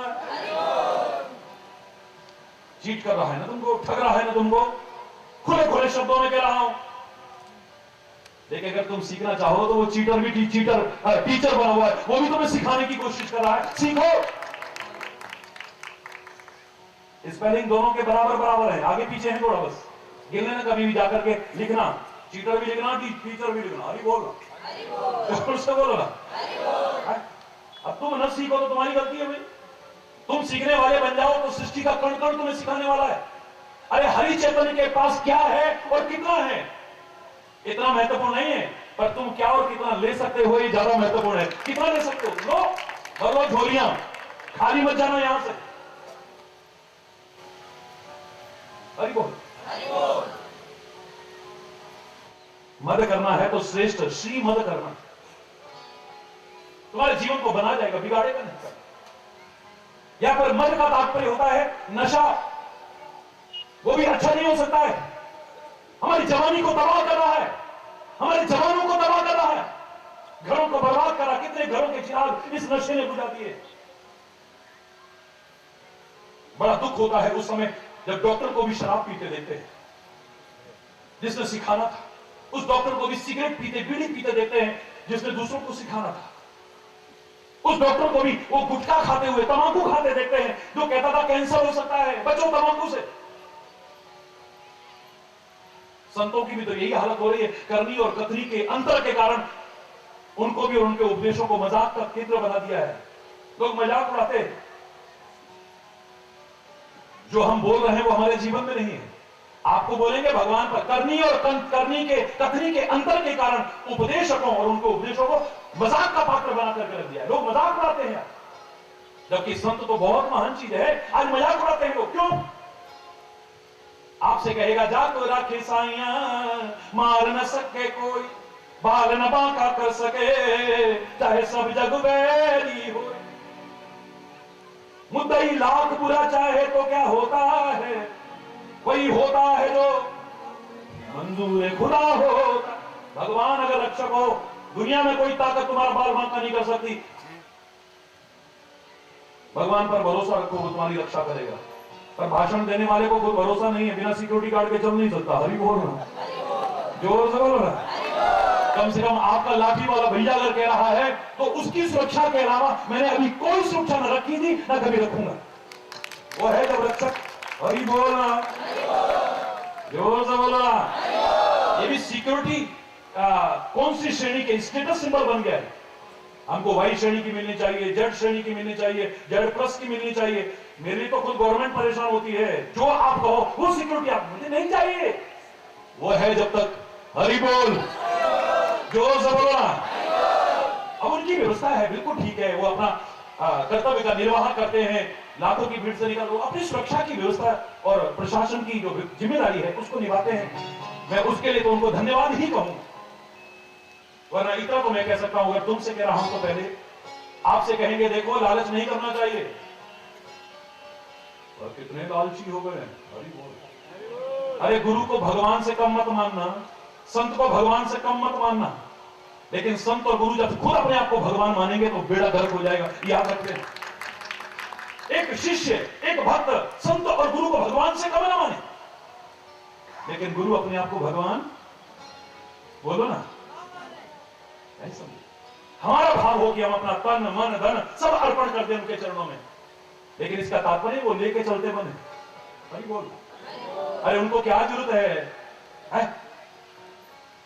चीट कर रहा है ना तुमको, ठग रहा है ना तुमको, खुले खुले शब्दों में कह रहा हूं। लेकिन अगर तुम सीखना चाहो तो वो चीटर भी टीचर बना हुआ है, वो भी तुम्हें सिखाने की कोशिश कर रहा है। सीखो। स्पेलिंग दोनों के बराबर बराबर है, आगे पीछे है थोड़ा, बस गिन लेना कभी भी जाकर के लिखना, चीटर भी लिखना, टीचर भी लिखना। अरे बोलो, से बोलो ना। अब तुम न सीखो तो तुम्हारी गलती है भाई। तुम सीखने वाले बन जाओ तो सृष्टि का कण कण तुम्हें सिखाने वाला है। अरे हरि चैतन्य के पास क्या है और कितना है इतना महत्वपूर्ण नहीं है, पर तुम क्या और कितना ले सकते हो ये ज्यादा महत्वपूर्ण है। कितना ले सकते हो लो, भरो झोलियां, खाली मत जाना यहां से। हरि बोल। मद करना है तो श्रेष्ठ श्री मद करना, तुम्हारे जीवन को बना जाएगा, बिगाड़ेगा नहीं। यहां पर मद का तात्पर्य होता है नशा, वो भी अच्छा नहीं हो सकता है। हमारी जवानी को तबाह कर रहा है, हमारे जवानों को तबाह कर रहा है, घरों को बर्बाद करा। कितने घरों के चिराग इस नशे ने बुझा दिए। बड़ा दुख होता है उस समय जब डॉक्टर को भी शराब पीते देखते हैं। जिसने सिखाना था उस डॉक्टर को भी सिगरेट पीते, बीड़ी पीते देखते हैं, जिसने दूसरों को सिखाना था। उस डॉक्टर को भी वो गुटखा खाते हुए, तंबाकू खाते देखते हैं, जो कहता था कैंसर हो सकता है, बचो तंबाकू से। संतों की भी तो यही हालत हो रही है। करनी और कथनी के अंतर के कारण उनको भी और उनके उपदेशों को मजाक का केंद्र बना दिया है। लोग मजाक उड़ाते हैं। जो हम बोल रहे हैं वो हमारे जीवन में नहीं है। आपको बोलेंगे भगवान पर। करनी और कथनी के अंतर के कारण उपदेशकों और उनके उपदेशों को मजाक का पात्र बना करके रख दिया। लोग मजाक उड़ाते हैं, जबकि संत तो बहुत महान चीज है। आज मजाक उड़ाते हैं लोग। क्यों? आपसे कहेगा जा तो राखे साइया, मार न सके कोई, बाल न बांका कर सके, चाहे सब जग बैरी हो। मुद्दई लाख बुरा चाहे तो क्या होता है, वही होता है जो मंजूर खुदा होता। भगवान अगर रक्षक हो, दुनिया में कोई ताकत तुम्हारा बाल बांका नहीं कर सकती। भगवान पर भरोसा रखो, वो तुम्हारी रक्षा करेगा। पर भाषण देने वाले को कोई भरोसा नहीं है, बिना सिक्योरिटी गार्ड के चल नहीं सकता। हरि बोल रहा, जोर से बोल रहा। कम से कम आपका लाठी वाला भैया अगर कह रहा है तो उसकी सुरक्षा के अलावा मैंने अभी कोई सुरक्षा न रखी थी, न कभी रखूंगा। वो है जब रक्षक। हरि बोल रहा, जोर से बोल रहा। ये भी सिक्योरिटी कौन सी श्रेणी के स्टेटस सिंबल बन गया है। हमको वाई श्रेणी की मिलनी चाहिए, जेड श्रेणी की मिलनी चाहिए, जेड प्लस की मिलनी चाहिए। मेरे लिए तो खुद गवर्नमेंट परेशान होती है। जो आप कहो वो सिक्योरिटी आप, मुझे नहीं चाहिए। वो है जब तक। हरि बोल, जोर से बोलना। अब उनकी व्यवस्था है, बिल्कुल ठीक है, वो अपना कर्तव्य का निर्वाह करते हैं, लाखों की भीड़ से निकल, वो अपनी सुरक्षा की व्यवस्था और प्रशासन की जो जिम्मेदारी है उसको निभाते हैं। मैं उसके लिए तो उनको धन्यवाद ही कहूंगा। वरना इतना तो मैं कह सकता हूं, अगर तुमसे कह रहा हूं तो पहले आपसे कहेंगे देखो लालच नहीं करना चाहिए। और कितने लालची हो गए हैं। हरि बोल। अरे गुरु को भगवान से कम मत मानना, संत को भगवान से कम मत मानना, लेकिन संत और गुरु जब खुद अपने आप को भगवान मानेंगे तो बेड़ा गर्क हो जाएगा। याद रखते एक शिष्य एक भक्त संत और गुरु को भगवान से कम ना माने, लेकिन गुरु अपने आप को भगवान बोलो ना, नहीं समझे। हमारा भाव हो कि हम अपना तन मन धन सब अर्पण कर दें उनके चरणों में, लेकिन इसका तात्पर्य वो लेके चलते बने। भाई बोल। अरे उनको क्या जरूरत है?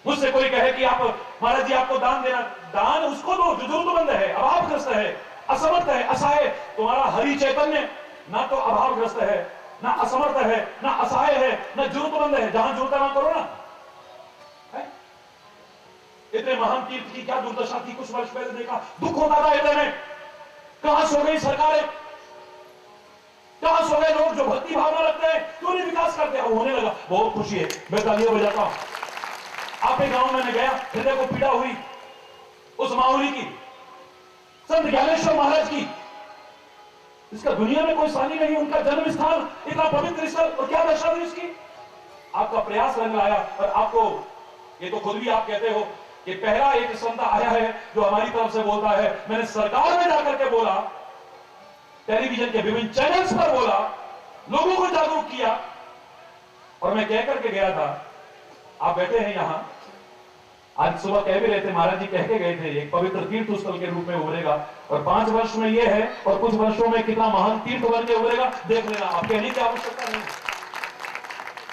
मुझसे कोई कहे कि आप महाराज जी आपको दान देना, दान उसको दो जो जरूरतमंद है, अभावग्रस्त है, असमर्थ है, असहाय। तुम्हारा हरि चैतन्य ना तो अभावग्रस्त है, ना असमर्थ है, ना असहाय है, ना जरूरतमंद है। जहां जरूरत है वहां करो ना। इतने महान तीर्थ की क्या दुर्दशा थी, कुछ वर्ष पहले देखा, दुख होता था हृदय में। कहां सो गई सरकारें, कहां सो गए लोग जो भक्ति भावना रखते हैं, क्यों नहीं विकास करते? अब होने लगा, बहुत खुशी है, मैं तालियां बजाता हूं। आपके गांव में गया, हृदय को पीड़ा हुई उस माहौली की, संत ज्ञानेश्वर महाराज की। इसका दुनिया में कोई सानी नहीं, उनका जन्म स्थान इतना पवित्र स्थल, और क्या दशा थी उसकी। आपका प्रयास रंग लाया, और आपको ये तो खुद भी आप कहते हो कि पहला एक संत आया है जो हमारी तरफ से बोलता है। मैंने सरकार में जाकर के बोला, टेलीविजन के विभिन्न चैनल्स पर बोला, लोगों को जागरूक किया, और मैं कह करके गया था। आप बैठे हैं यहां, आज सुबह कह भी रहे थे, महाराज जी कह के गए थे एक पवित्र तीर्थ स्थल के रूप में उभरेगा, और 5 वर्ष में ये है, और कुछ वर्षों में कितना महान तीर्थ बन के उभरेगा देख लेना। आप कहने की आवश्यकता नहीं।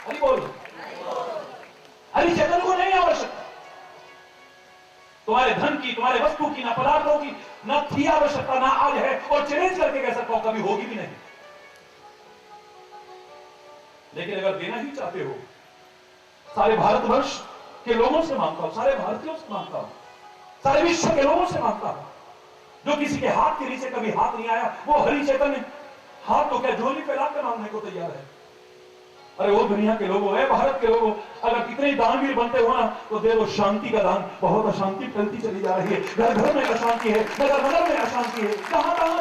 अरे बोल, हरि चैतन्य को नहीं आवश्यकता तुम्हारे धन की, तुम्हारे वस्तु की, ना पदार्थों की, ना थी आवश्यकता, ना आज है, और चैलेंज करके कह सकता हूं कभी होगी भी नहीं। लेकिन अगर देना ही चाहते हो, सारे भारतवर्ष के लोगों से मांगता हूं, सारे भारतीयों से मांगता हूं, सारे विश्व के लोगों से मांगता हूं, जो किसी के हाथ के नीचे कभी हाथ नहीं आया, वो हरि चैतन्य हाथ तो क्या झोली फैला कर मांगने को तैयार है। अरे वो दुनिया के लोगों है, भारत के लोगों, अगर कितने दानवीर बनते हो ना, तो दे दो शांति का दान। बहुत अशांति फैलती चली जा रही है, घर घर में अशांति है, नगर नगर में अशांति है, कहां कहां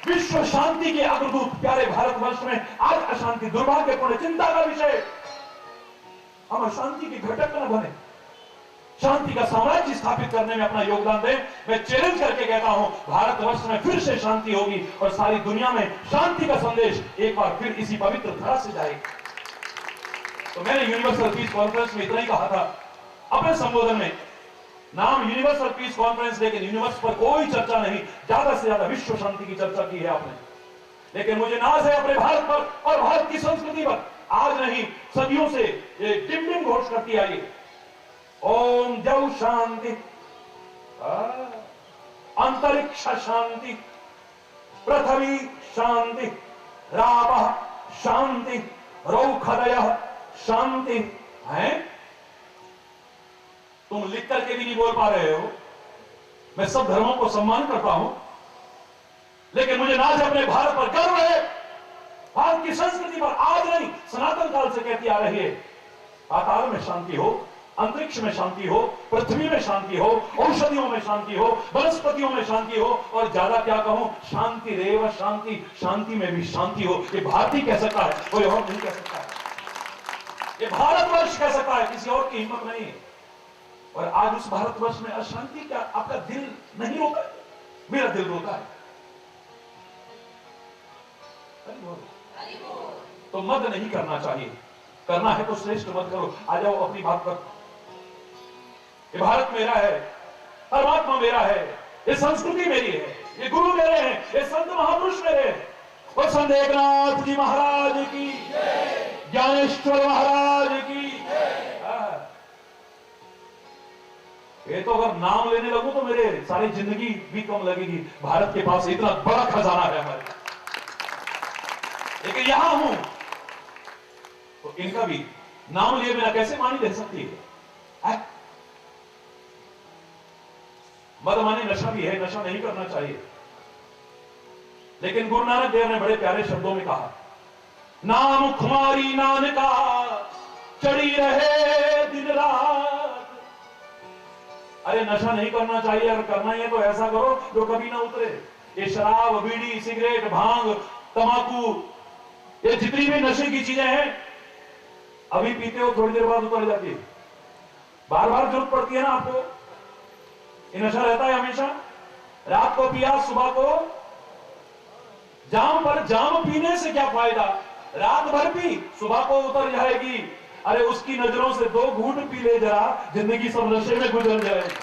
विश्व शांति के अग्रदूत प्यारे भारतवर्ष में आज अशांति, दुर्भाग्यपूर्ण, चिंता का विषय। हम अशांति के घटक न बने, शांति का साम्राज्य स्थापित करने में अपना योगदान दें। मैं चैलेंज करके कहता हूं, भारतवर्ष में फिर से शांति होगी, और सारी दुनिया में शांति का संदेश एक बार फिर इसी पवित्र धरा से जाएगा। तो मैंने यूनिवर्सल पीस कॉन्फ्रेंस में इतना ही कहा था अपने संबोधन में। नाम यूनिवर्सल पीस कॉन्फ्रेंस, लेकिन यूनिवर्स पर कोई चर्चा नहीं, ज्यादा से ज्यादा विश्व शांति की चर्चा की है आपने। लेकिन मुझे नाज है अपने भारत पर और भारत की संस्कृति पर। आज नहीं, सदियों से ये डिम डिम घोष करती आई, ओम जव शांति, अंतरिक्ष शांति, पृथ्वी शांति, रावः शांति, रौखदयः शांति है। तुम लिख करके भी नहीं बोल पा रहे हो। मैं सब धर्मों को सम्मान करता हूं, लेकिन मुझे नाज अपने भारत पर गर्व है, भारत की संस्कृति पर। आज नहीं, सनातन काल से कहती आ रही है, पाताल में शांति हो, अंतरिक्ष में शांति हो, पृथ्वी में शांति हो, औषधियों में शांति हो, वनस्पतियों में शांति हो, और ज्यादा क्या कहूं, शांति रेव शांति, शांति में भी शांति हो। ये भारत ही कह सकता है, कोई और नहीं कह सकता है। ये भारतवर्ष कह सकता है, किसी और की हिम्मत नहीं है। और आज उस भारतवर्ष में अशांति क्या आपका दिल नहीं रोता है? मेरा दिल रोता है। तो मत नहीं करना चाहिए, करना है तो श्रेष्ठ मत करो। आ जाओ अपनी बात पर। ये भारत मेरा है, परमात्मा मेरा है, ये संस्कृति मेरी है, ये गुरु मेरे हैं, ये संत महापुरुष मेरे हैं। और संत एकनाथ जी महाराज की, ज्ञानेश्वर महाराज की। ये तो अगर नाम लेने लगूं तो मेरे सारी जिंदगी भी कम लगेगी। भारत के पास इतना बड़ा खजाना है हमारे, लेकिन यहां हूं तो इनका भी नाम लिए बिना कैसे मानी रह सकती है? मदमानी नशा भी है, नशा नहीं करना चाहिए। लेकिन गुरु नानक देव ने बड़े प्यारे शब्दों में कहा, नाम खुमारी नानका चढ़ी रहे दिन रात, अरे नशा नहीं करना चाहिए, अगर करना ही है तो ऐसा करो जो कभी ना उतरे। ये शराब, बीड़ी, सिगरेट, भांग, तंबाकू, ये जितनी भी नशे की चीजें हैं, अभी पीते हो थोड़ी देर बाद उतर जाती है, बार बार जरूरत पड़ती है ना आपको। ये नशा रहता है हमेशा। रात को पिया, सुबह को जाम पर जाम पीने से क्या फायदा, रात भर पी, सुबह को उतर जाएगी। अरे उसकी नजरों से 2 घूंट पी ले जरा, जिंदगी सब नशे में गुजर जाएगी।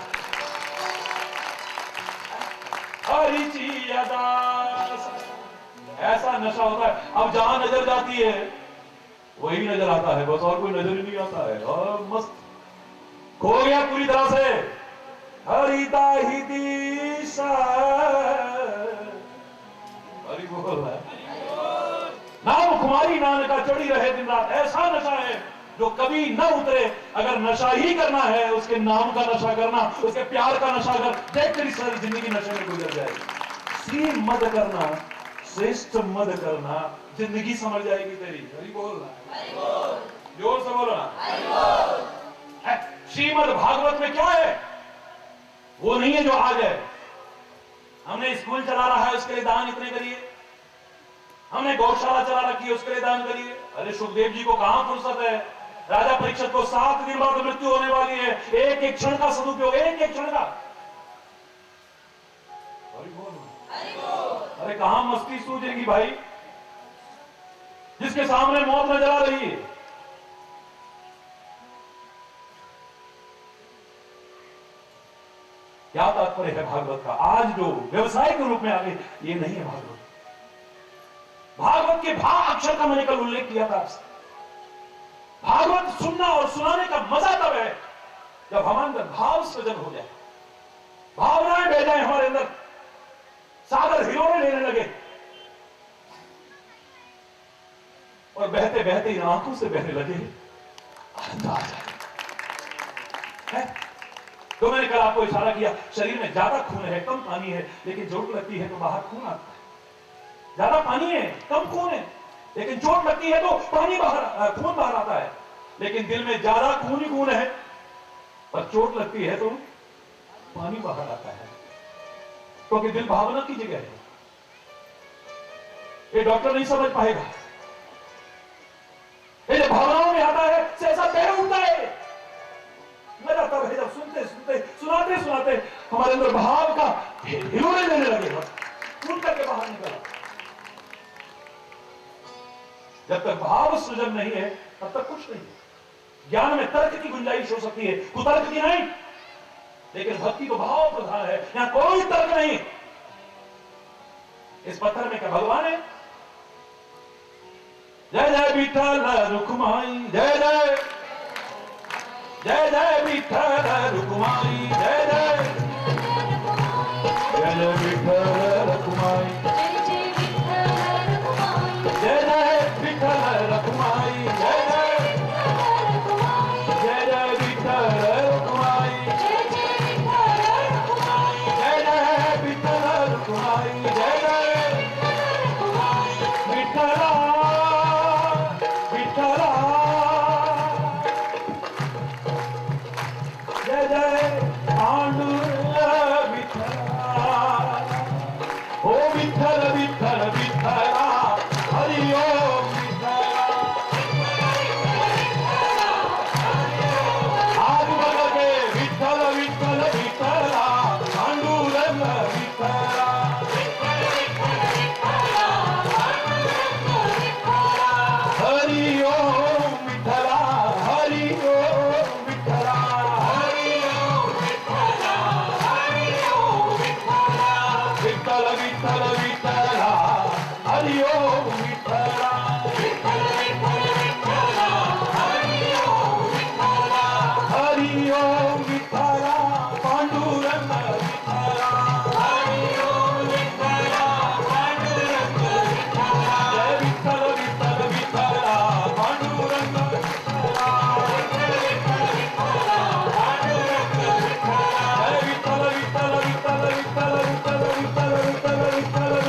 ऐसा नशा होता है। अब जहां नजर जाती है वही नजर आता है, बस और कोई नजर ही नहीं आता है। और मस्त खो गया पूरी तरह से। हरिता ही दिशा, हरि बोल है। नाम कुमारी नानका चढ़ी रहे दिन रात, ऐसा नशा है जो कभी न उतरे। अगर नशा ही करना है, उसके नाम का नशा करना, उसके प्यार का नशा कर, देख तेरी सारी जिंदगी नशे में गुजर जाएगी। श्री मद करना, श्रेष्ठ मद करना, जिंदगी समझ जाएगी तेरी। हरि बोल रहा, जोर से बोलो ना। श्रीमद भागवत में क्या है, वो नहीं है जो आज है। हमने स्कूल चला रहा है, उसके लिए दान इतने करिए। हमने गौशाला चला रखी है, उसके लिए दान करिए। अरे सुखदेव जी को कहां फुर्सत है। राजा परीक्षित को 7 दिन बाद मृत्यु होने वाली है। एक एक क्षण का सदुपयोग, एक एक क्षण का। अरे कहां मस्ती सूझेगी भाई, जिसके सामने मौत नजर आ रही है। क्या तात्पर्य है भागवत का? आज जो व्यवसाय के रूप में आ गए, ये नहीं है भागवत। भागवत के भा अक्षर का मैंने कल उल्लेख किया था आपसे। भागवत सुनना और सुनाने का मजा तब है जब हमारे अंदर भाव सृजन हो जाए, भावनाएं बह जाए हमारे अंदर, सागर हिलोरे लेने लगे और बहते बहते इन आंखों से बहने लगे आनंद आ जाए। तो मैंने कल आपको इशारा किया, शरीर में ज्यादा खून है, कम पानी है, लेकिन चोट लगती है तो बाहर खून आता है। ज्यादा पानी है, कम खून है, लेकिन चोट लगती है तो पानी बाहर, खून बाहर आता है। लेकिन दिल में ज्यादा खून ही खून है, पर चोट लगती है तो पानी बाहर आता है, क्योंकि दिल भावना की जगह है। ये डॉक्टर नहीं समझ पाएगा। ये जब भावनाओं में आता है, ऐसा बह उठता है। मजा तब है जब सुनते सुनते, सुनाते सुनाते हमारे अंदर भाव का हिलोरे लेने लगेगा, खून करके बाहर निकला। जब तक भाव सृजन नहीं है, तब तक कुछ नहीं है। ज्ञान में तर्क की गुंजाइश हो सकती है, कुतर्क की नहीं, लेकिन भक्ति तो भाव प्रधान है, यहां कोई तर्क नहीं। इस पत्थर में क्या भगवान है? जय जय विठल रुक्माई, जय जय जय जय विठल रुक्माई, जय जय जय जय विठल रुक्माई, जय जय विठल रुक्माई, जय जय जय जय विठल रुक्माई, जय जय विठल रुक्माई, जय जय विठला विठला, जय जय पांडुरंग विठला, ओ विठल विठल विठला, हरि ओम विठला। आज बदल के विठल विठल विठला, पांडुरंग विठला, हरि ओम विठला, हरि ओम विठला, हरि ओम विठला, हरि ओम विठला, विठल विठल विठला, हरि ओम विठला, विठल विठल विठला, हरि ओम विठला, हरि ओम विठला, पांडुरंग विठला, हरि ओम विठला, पांडुरंग विठला, जय विठल विठल विठला, पांडुरंग विठला, विठल विठल विठला, पांडुरंग विठला, जय विठल विठल विठल विठल विठल विठल विठल विठल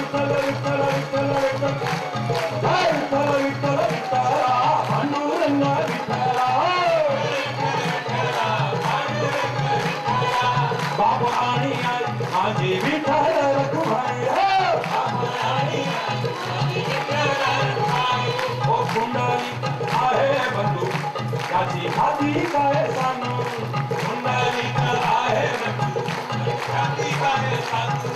बाप राणी आई माझी विठ्ठल रखुमाई बाप राणी ओ कुंडली आहे बंधू त्याची खाती काय सांगू कुंडली आहे बंधू त्याची काय सांगू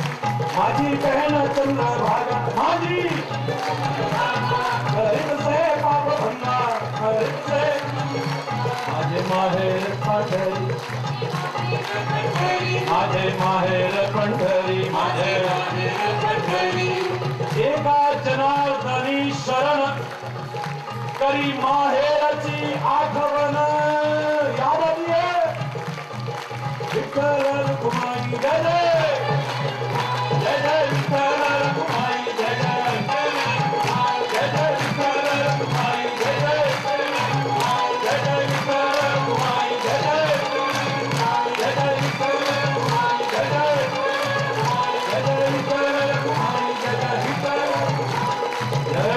माझी बहन चंद्र भागा माझी गरीब से पाप भंगा गरीब से माझे माहेर पाठरी माझे माहेर पंढरी माझे माहेर पंढरी एका जनार्दनी शरण करी माहेरची आठवण याद आली विठ्ठल रखुमाई जय जय जय जय विठ्ठल रखुमाई जय जय जय जय विठ्ठल रखुमाई जय जय जय जय विठ्ठल रखुमाई जय जय जय जय विठ्ठल रखुमाई जय जय जय जय विठ्ठल रखुमाई जय जय विठ्ठल जय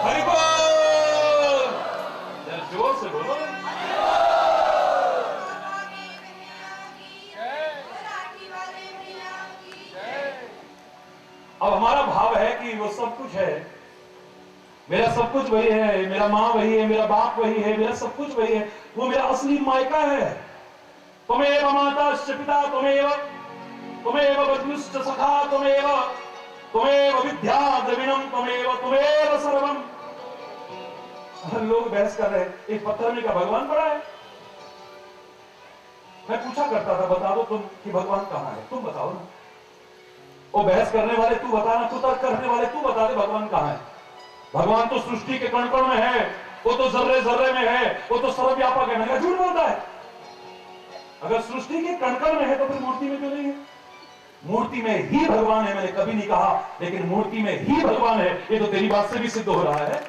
हरि बोल जरा जोर से बोलो अब हमारा भाव है कि वो सब कुछ है मेरा सब कुछ वही है मेरा माँ वही है मेरा बाप वही है मेरा सब कुछ वही है वो मेरा असली मायका है त्वमेव माताश्च पिता त्वमेव बन्धुश्च सखा त्वमेव विद्या द्रविणम त्वमेव सर्वम। लोग बहस कर रहे हैं एक पत्थर में क्या भगवान पड़ा है। मैं पूछा करता था बता दो तुम कि भगवान कहाँ है तुम बताओ ना। वो बहस करने वाले तू बताना तू तर्क करने वाले तू बता दे भगवान कहाँ है। भगवान तो सृष्टि के कण कण में है वो तो जर्रे जर्रे में है वो तो सर्वव्यापक है। मैंने झूठ बोलता है। अगर सृष्टि के कण कण में है तो फिर मूर्ति में क्यों नहीं है। मूर्ति में ही भगवान है मैंने कभी नहीं कहा लेकिन मूर्ति में ही भगवान है ये तो तेरी बात से भी सिद्ध हो रहा है।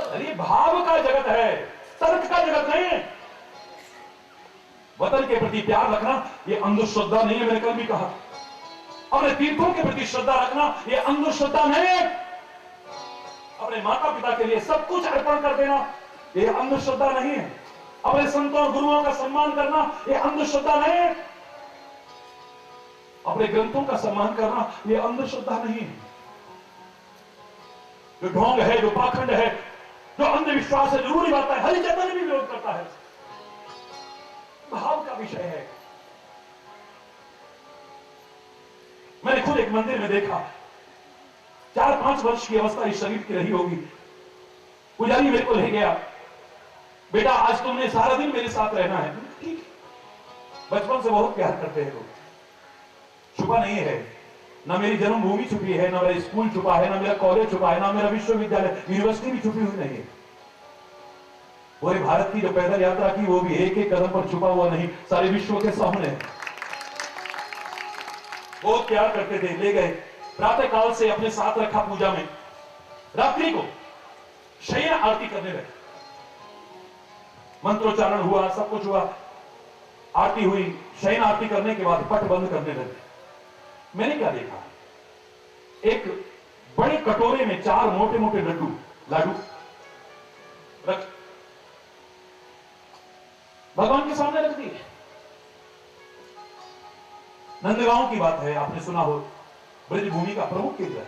अरे भाव का जगत है तर्क का जगत नहीं है। वतन के प्रति प्यार रखना ये अंधश्रद्धा नहीं है मैंने कल भी कहा। अपने तीर्थों के प्रति श्रद्धा रखना ये अंधश्रद्धा नहीं है। अपने माता पिता के लिए सब कुछ अर्पण कर देना ये अंधश्रद्धा नहीं है। अपने संतों और गुरुओं का सम्मान करना ये अंधश्रद्धा नहीं है। अपने ग्रंथों का सम्मान करना ये अंधश्रद्धा नहीं है। जो ढोंग है जो पाखंड है जो अंधविश्वास है जरूरी बात है हरि चैतन्य भी विरोध करता है। भाव का विषय है। मैंने खुद एक मंदिर में देखा 4-5 वर्ष की अवस्था इस शरीर की रही होगी। पुजारी मेरे को ले गया बेटा आज तुमने सारा दिन मेरे साथ रहना है। ठीक बचपन से बहुत प्यार करते हैं लोग। छुपा नहीं है ना मेरी जन्मभूमि छुपी है ना मेरा स्कूल छुपा है ना मेरा कॉलेज छुपा है ना मेरा विश्वविद्यालय यूनिवर्सिटी भी छुपी हुई नहीं है। पूरे भारत की जो पैदल यात्रा की वो भी एक एक कदम पर छुपा हुआ नहीं सारे विश्व के सामने है। बहुत प्यार करते थे ले गए प्रातः काल से अपने साथ रखा पूजा में। रात्रि को शयन आरती करने लगे। मंत्रोच्चारण हुआ सब कुछ हुआ आरती हुई। शयन आरती करने के बाद पट बंद करने लगे। मैंने क्या देखा एक बड़े कटोरे में 4 मोटे मोटे लाडू रख भगवान के सामने रख दिए। नंदगांव की बात है आपने सुना हो ब्रजभूमि का प्रमुख केंद्र है।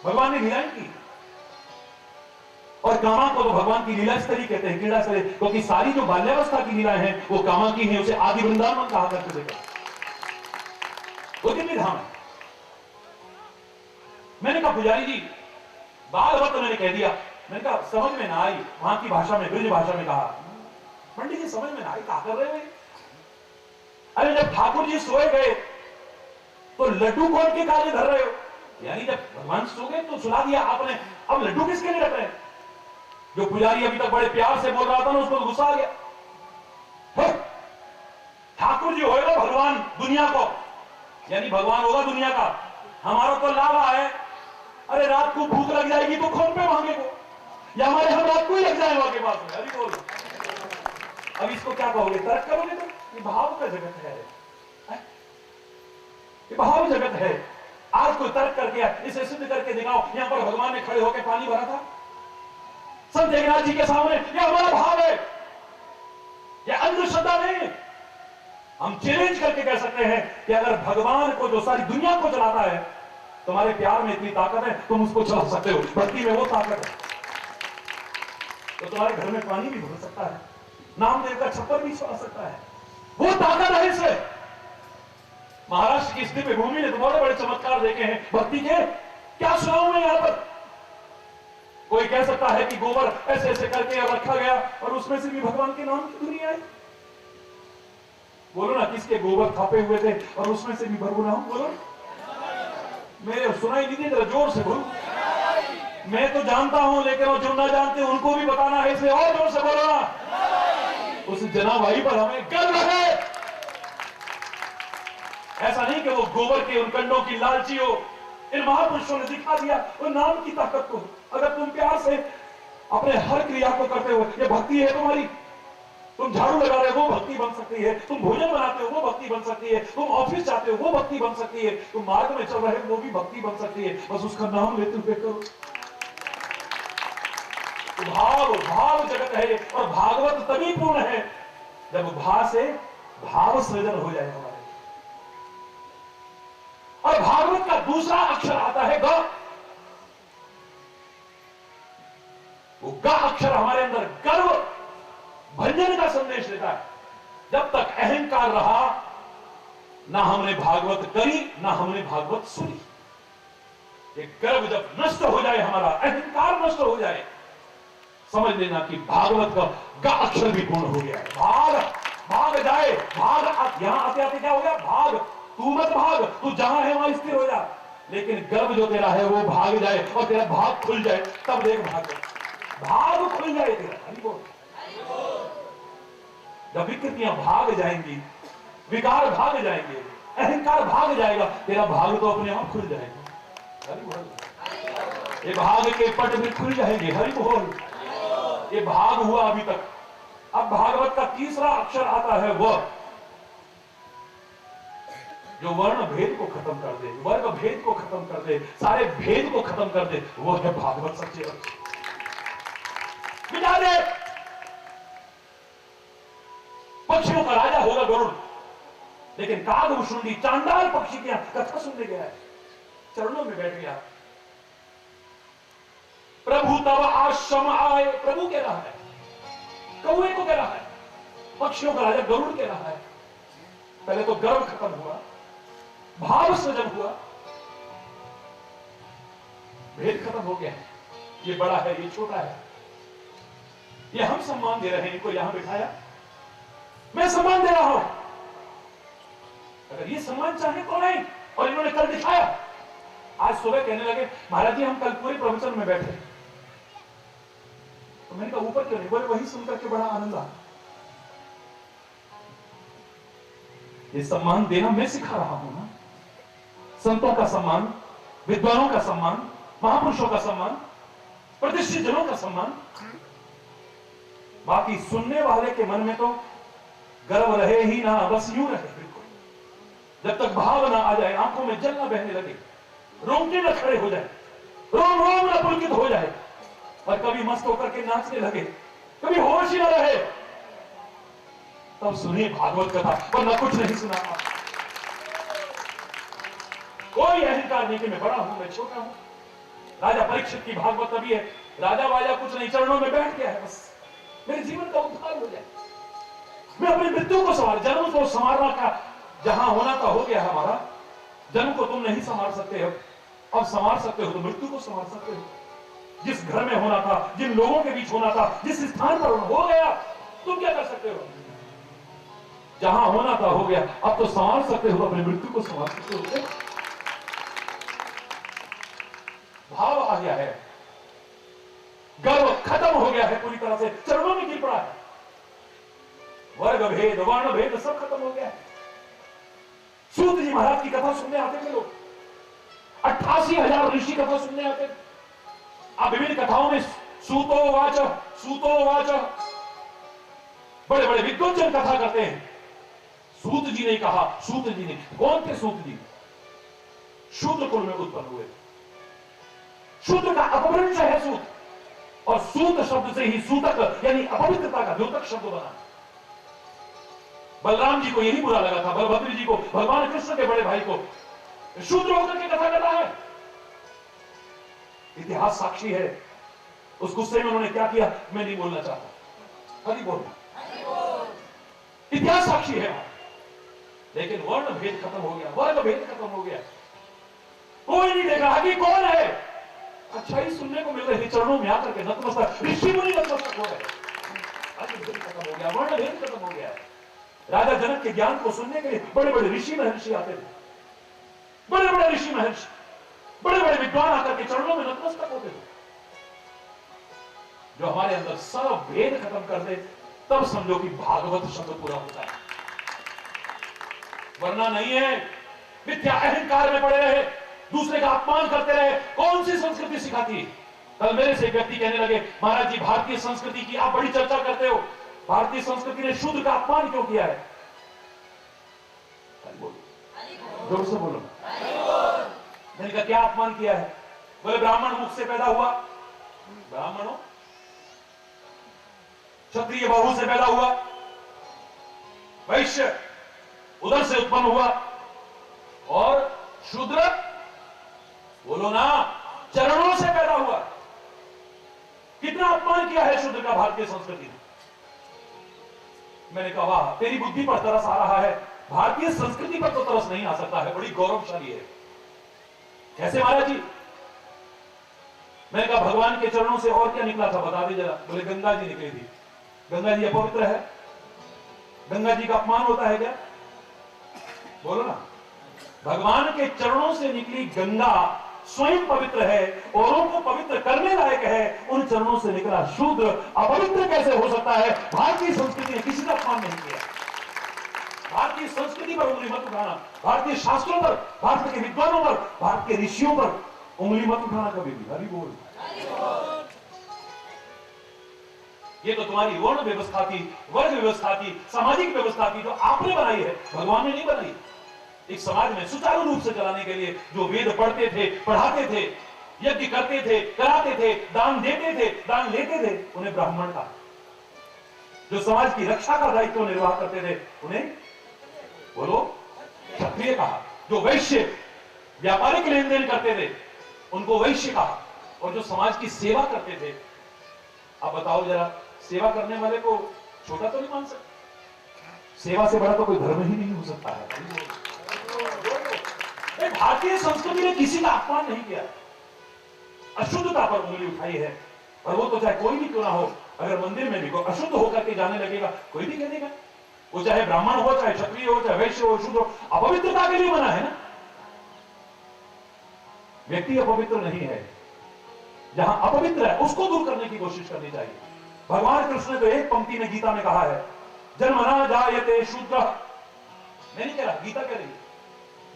भगवान ने लीलाएं की और कामा को तो भगवान की लीला स्तरी कहते हैं क्रीड़ा स्तरी क्योंकि सारी जो बाल्यावस्था की लीलाएं हैं वो कामा की हैं। उसे आदि वृंदावन कहा करते थे। वो कितनी धाम है। मैंने कहा पुजारी जी बाल वक्त मैंने कह दिया। मैंने कहा समझ में ना आई वहां की भाषा में ब्रज भाषा में कहा पंडित जी समझ में ना आई क्या कर रहे हैं। अरे जब ठाकुर जी सोए गए तो लड्डू कौन के काजे धर रहे हो। यानी जब भगवान सो गए तो सुला दिया आपने अब लड्डू किसके लिए रख रहे हैं। जो पुजारी अभी तक बड़े प्यार से बोल रहा था ना उसको गुस्सा आ गया। ठाकुर जी होएगा भगवान दुनिया को यानी भगवान होगा दुनिया का। हमारा तो लावा है। अरे रात को भूख लग जाएगी तो कौन पे मांगे को या हमारे हम रात को ही लग जाए वहां के पास में। अभी बोलो अब इसको क्या कहोगे तर्क करोगे तो ये भाव का जगत है। ये भाव जगत है। आज कोई तर्क करके इसे सिद्ध करके दिखाओ यहां पर भगवान ने खड़े होकर पानी भरा था। संत एकनाथ जी के सामने यह हमारा भाव है, यह अंधश्रद्धा नहीं है। हम चैलेंज करके कह सकते हैं कि अगर भगवान को जो सारी दुनिया को चलाता है, तुम्हारे प्यार में इतनी ताकत है, तुम उसको चला सकते हो। भक्ति में वो ताकत है तो तुम्हारे घर में पानी भी भर सकता है, नामदेव का छप्पर भी चला सकता है, वो ताकत है इसमें। महाराष्ट्र की इस दिव्य भूमि ने तो बड़े बड़े चमत्कार देखे हैं भक्ति के। क्या सुनाऊं मैं यहां पर? कोई कह सकता है कि गोबर ऐसे ऐसे करके रखा गया और उसमें से भी भगवान के नाम की दुनिया है। बोलो ना, किसके गोबर थापे हुए थे और उसमें से भी भगवान नाम? बोलो, मेरे सुनाई नहीं दी, जरा जोर से बोलो। मैं तो जानता हूं, लेकिन वो जो ना जानते उनको भी बताना है, इसलिए और जोर से बोलो ना। उस जना भाई पर हमें गर्व है। ऐसा नहीं कि वो गोबर के उन कंडों की लालची हो। इन महापुरुषों ने दिखा दिया वो नाम की ताकत को। अगर तुम प्यार से अपने हर क्रिया को करते हो, ये भक्ति है तुम्हारी। तुम झाड़ू लगा रहे हो, वो भक्ति बन सकती है। तुम भोजन बनाते हो, वो भक्ति बन सकती है। तुम ऑफिस जाते हो, वो भक्ति बन सकती है। तुम मार्ग में चल रहे हो, वो भी भक्ति बन सकती है। बस उसका नाम लेते हुए करो। भाव भाव जगत है, और भागवत तभी पूर्ण है जब भा से भाव सृजन हो जाए हमारे। और भागवत का दूसरा अक्षर आता है ग। वो ग अक्षर हमारे अंदर गर्व भंजन का संदेश देता है। जब तक अहंकार रहा, ना हमने भागवत करी, ना हमने भागवत सुनी। ये गर्व जब नष्ट हो जाए, हमारा अहंकार नष्ट हो जाए, समझ लेना कि भागवत का ग अक्षर भी पूर्ण हो गया है। भाग भाग जाए, भाग यहां आते आते क्या हो गया? भाग, तू मत भाग, तू जहां है वहां स्थिर हो जा। लेकिन गर्व जो तेरा है वो भाग जाए और तेरा भाग खुल जाए, तब देख भाग खुल जाए तेरा। हरि बोल। जब विकृतियां भाग जाएंगी, विकार भाग जाएंगे, अहंकार भाग जाएगा, तेरा भाग तो अपने आप खुल जाएगा। हरि बोल। ये भाग के पट भी खुल जाएंगे। हरि बोल। ये भाग हुआ अभी तक। अब भागवत का तीसरा अक्षर आता है वह, जो वर्ण भेद को खत्म कर दे, वर्ग भेद को खत्म कर दे, सारे भेद को खत्म कर दे, वो है भागवत। सच्चे अर्थ मिटा दे। पक्षियों का राजा होगा गरुड़, लेकिन कागभूषुंडी चांडाल पक्षी की कथा सुनने गया है, चरणों में बैठ गया। प्रभु तब आश्रम आए, प्रभु कह रहा है, कौए को कह रहा है, पक्षियों का राजा गरुड़ कह रहा है। पहले तो गर्व खत्म हुआ, भाव सृजन हुआ, भेद खत्म हो गया है। ये बड़ा है, ये छोटा है, ये हम सम्मान दे रहे हैं, इनको यहां बिठाया, मैं सम्मान दे रहा हूं। अगर ये सम्मान चाहे तो नहीं, और इन्होंने कल दिखाया। आज सुबह कहने लगे महाराज जी हम कल पूरे प्रवचन में बैठे, तो मैंने कहा ऊपर क्यों नहीं? बोले वही सुनकर के बड़ा आनंद आ। ये सम्मान देना मैं सिखा रहा हूं ना। संतों का सम्मान, विद्वानों का सम्मान, महापुरुषों का सम्मान, प्रतिष्ठित जनों का सम्मान। बाकी सुनने वाले के मन में तो गर्व रहे ही ना, बस यूं रहे बिल्कुल। जब तक भाव ना आ जाए, आंखों में जल ना बहने लगे, रोंगटे न खड़े हो जाए, रोम रोम न पुलकित हो जाए, और कभी मस्त होकर के नाचने लगे, कभी होश ही न रहे, तब सुनिए भागवत कथा, वरना कुछ नहीं सुना। कोई अहंकार नहीं कि मैं बड़ा हूं, मैं छोटा हूं। राजा परीक्षित की भागवत अभी है, राजा वाजा कुछ नहीं, चरणों में बैठ गया है, बस मेरे जीवन का उद्धार हो जाए, मैं अपनी मृत्यु को संभाल, जन्म को संभालना का जहां होना था हो गया हमारा। जन्म को तुम नहीं संभाल सकते हो, अब संभाल सकते हो तो मृत्यु को संभाल सकते हो। जिस घर में होना था, जिन लोगों के बीच होना था, जिस स्थान पर हो गया, तुम क्या कर सकते हो? जहां होना था हो गया, अब तो संभाल सकते हो, अपनी मृत्यु को संभाल सकते हो। भाव आ गया है, गर्व खत्म हो गया है पूरी तरह से, चरणों में गिर पड़ा है। वर्ग भेद, वर्ण भेद सब खत्म हो गया है। सूत जी महाराज की कथा सुनने आते थे लोग, 88,000 ऋषि कथा सुनने आते थे। आप विभिन्न कथाओं में सूतोवाच, सूतोवाच, बड़े बड़े विद्वजन कथा करते हैं। सूत जी ने कहा, सूत जी ने, कौन थे सूत जी? शूद्र कुल में उत्पन्न हुए, शूद्र का अपभ्रंश है सूत। और सूत शब्द से ही सूतक यानी अपवित्रता का द्योतक शब्द बना। बलराम जी को यही बुरा लगा था, बलभद्र जी को, भगवान कृष्ण के बड़े भाई को शूद्र होकर के कथा कर रहा है। इतिहास साक्षी है। उस गुस्से में उन्होंने क्या किया मैं नहीं बोलना चाहता, हरि बोल। इतिहास साक्षी है। लेकिन वर्ण भेद खत्म हो गया, वर्ग भेद खत्म हो गया। कोई नहीं देख रहा कि कौन है। अच्छाई सुनने को मिल रही, चरणों में आकर के नतमस्तक ऋषि मुनि नतमस्तक हो गए। खत्म हो गया, वर्ण भेद खत्म हो गया। राजा जनक के ज्ञान को सुनने के लिए बड़े बड़े ऋषि महर्षि आते थे, बड़े बड़े ऋषि महर्षि, बड़े बड़े विद्वान आकर के चरणों में नतमस्तक होते थे। जो हमारे अंदर सब भेद खत्म कर दे, तब समझो कि भागवत शब्द पूरा होता है। वरना नहीं है, मिथ्या अहंकार में पड़े रहे, दूसरे का अपमान करते रहे। कौन सी संस्कृति सिखाती है? कल मेरे से एक व्यक्ति कहने लगे, महाराज जी भारतीय संस्कृति की आप बड़ी चर्चा करते हो, भारतीय संस्कृति ने शूद्र का अपमान क्यों किया है? जोर से बोलो। मैंने कहा क्या अपमान किया है? बोले ब्राह्मण मुख से पैदा हुआ, ब्राह्मण हो, क्षत्रिय बाहु से पैदा हुआ, वैश्य उधर से उत्पन्न हुआ, और शूद्र बोलो ना चरणों से पैदा हुआ। कितना अपमान किया है शूद्र का भारतीय संस्कृति ने। मैंने कहा वाह, तेरी बुद्धि पर तरस आ रहा है, भारतीय संस्कृति पर तो तरस नहीं आ सकता है, बड़ी गौरवशाली है। कैसे महाराज जी? मैंने कहा भगवान के चरणों से और क्या निकला था बता दे जरा। बोले गंगा जी निकली थी। गंगा जी अपवित्र है? गंगा जी का अपमान होता है क्या? बोलो ना। भगवान के चरणों से निकली गंगा स्वयं पवित्र है, औरों को पवित्र करने लायक है। उन चरणों से निकला शूद्र अपवित्र कैसे हो सकता है? भारतीय संस्कृति ने किसी का अपमान नहीं किया। भारतीय संस्कृति पर उंगली मत उठाना, भारतीय शास्त्रों पर, भारत के विद्वानों पर, भारत के ऋषियों पर उंगली मत उठाना कभी भी। हरि बोल। ये तो तुम्हारी वर्ण व्यवस्था थी, वर्ग व्यवस्था थी, सामाजिक व्यवस्था थी, जो आपने बनाई है, भगवान ने नहीं बनाई। एक समाज में सुचारू रूप से चलाने के लिए जो वेद पढ़ते थे, पढ़ाते थे, यज्ञ करते थे, कराते थे, दान देते थे, दान लेते थे, उन्हें ब्राह्मण कहा। जो समाज की रक्षा का दायित्व निर्वाह करते थे, उन्हें बोलो क्षत्रिय कहा। जो वैश्य व्यापारिक लेन देन करते थे, उनको वैश्य कहा। और जो समाज की सेवा करते थे, आप बताओ जरा, सेवा करने वाले को छोटा तो नहीं मान सकते? सेवा से बड़ा तो कोई धर्म ही नहीं हो सकता है। भारतीय संस्कृति ने किसी का अपमान नहीं किया, अशुद्धता पर उंगली उठाई है। और वो तो चाहे कोई भी क्यों ना हो, अगर मंदिर में भी कोई अशुद्ध होकर के जाने लगेगा, कोई भी कह देगा, वो चाहे ब्राह्मण हो, चाहे क्षत्रिय हो, चाहे वैश्य हो, शुद्ध हो, अपवित्रता के लिए मना है ना। व्यक्ति अपवित्र नहीं है, जहां अपवित्र है उसको दूर करने की कोशिश करनी चाहिए। भगवान कृष्ण ने तो एक पंक्ति में गीता में कहा है, जन्मना जायते शूद्र। मैं नहीं कह रहा, गीता कह रही है,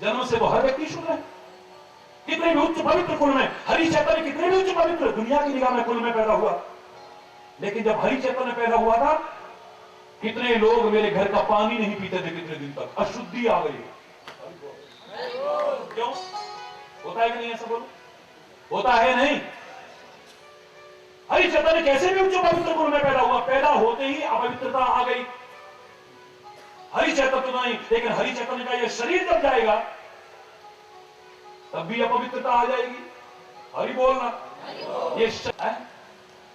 जन्म से वो हर व्यक्ति शूद्र है। कितने भी उच्च पवित्र कुल में, हरि चैतन्य कितने भी उच्च पवित्र दुनिया की निगाह में कुल में पैदा हुआ, लेकिन जब हरि चैतन्य पैदा हुआ था, कितने लोग मेरे घर का पानी नहीं पीते थे, कितने दिन तक अशुद्धि आ गई। क्यों? होता है कि नहीं? ऐसा बोलो, होता है नहीं? हरि चैतन्य कैसे भी उच्च पवित्र कुल में पैदा हुआ, पैदा होते ही अपवित्रता आ गई। हरि चैतन्य तो नहीं, लेकिन हरि चैतन्य का यह शरीर जब जाएगा तब भी अपवित्रता आ जाएगी। हरि बोलना। ये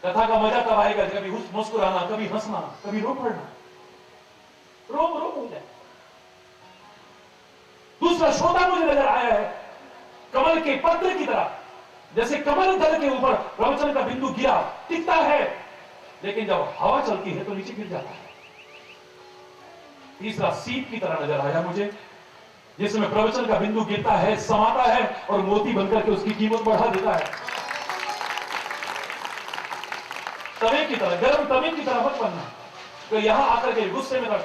कथा का मजा तब आएगा, कभी मुस्कुराना, कभी हंसना, कभी रो पड़ना, रोम रोम हो जाए। दूसरा श्रोता मुझे नजर आया है कमल के पत्र की तरह, जैसे कमल दल के ऊपर प्रवचन का बिंदु गिरा, टिकता है, लेकिन जब हवा चलती है तो नीचे गिर जाता है। तीसरा सीप की तरह नजर आया मुझे, जिसमें प्रवचन का बिंदु गिरता है, समाता है और मोती बनकर के उसकी कीमत बढ़ा देता है। तवे की तरह, गर्म तवे की तरह मत बनना, तो यहां आकर के गुस्से में बोल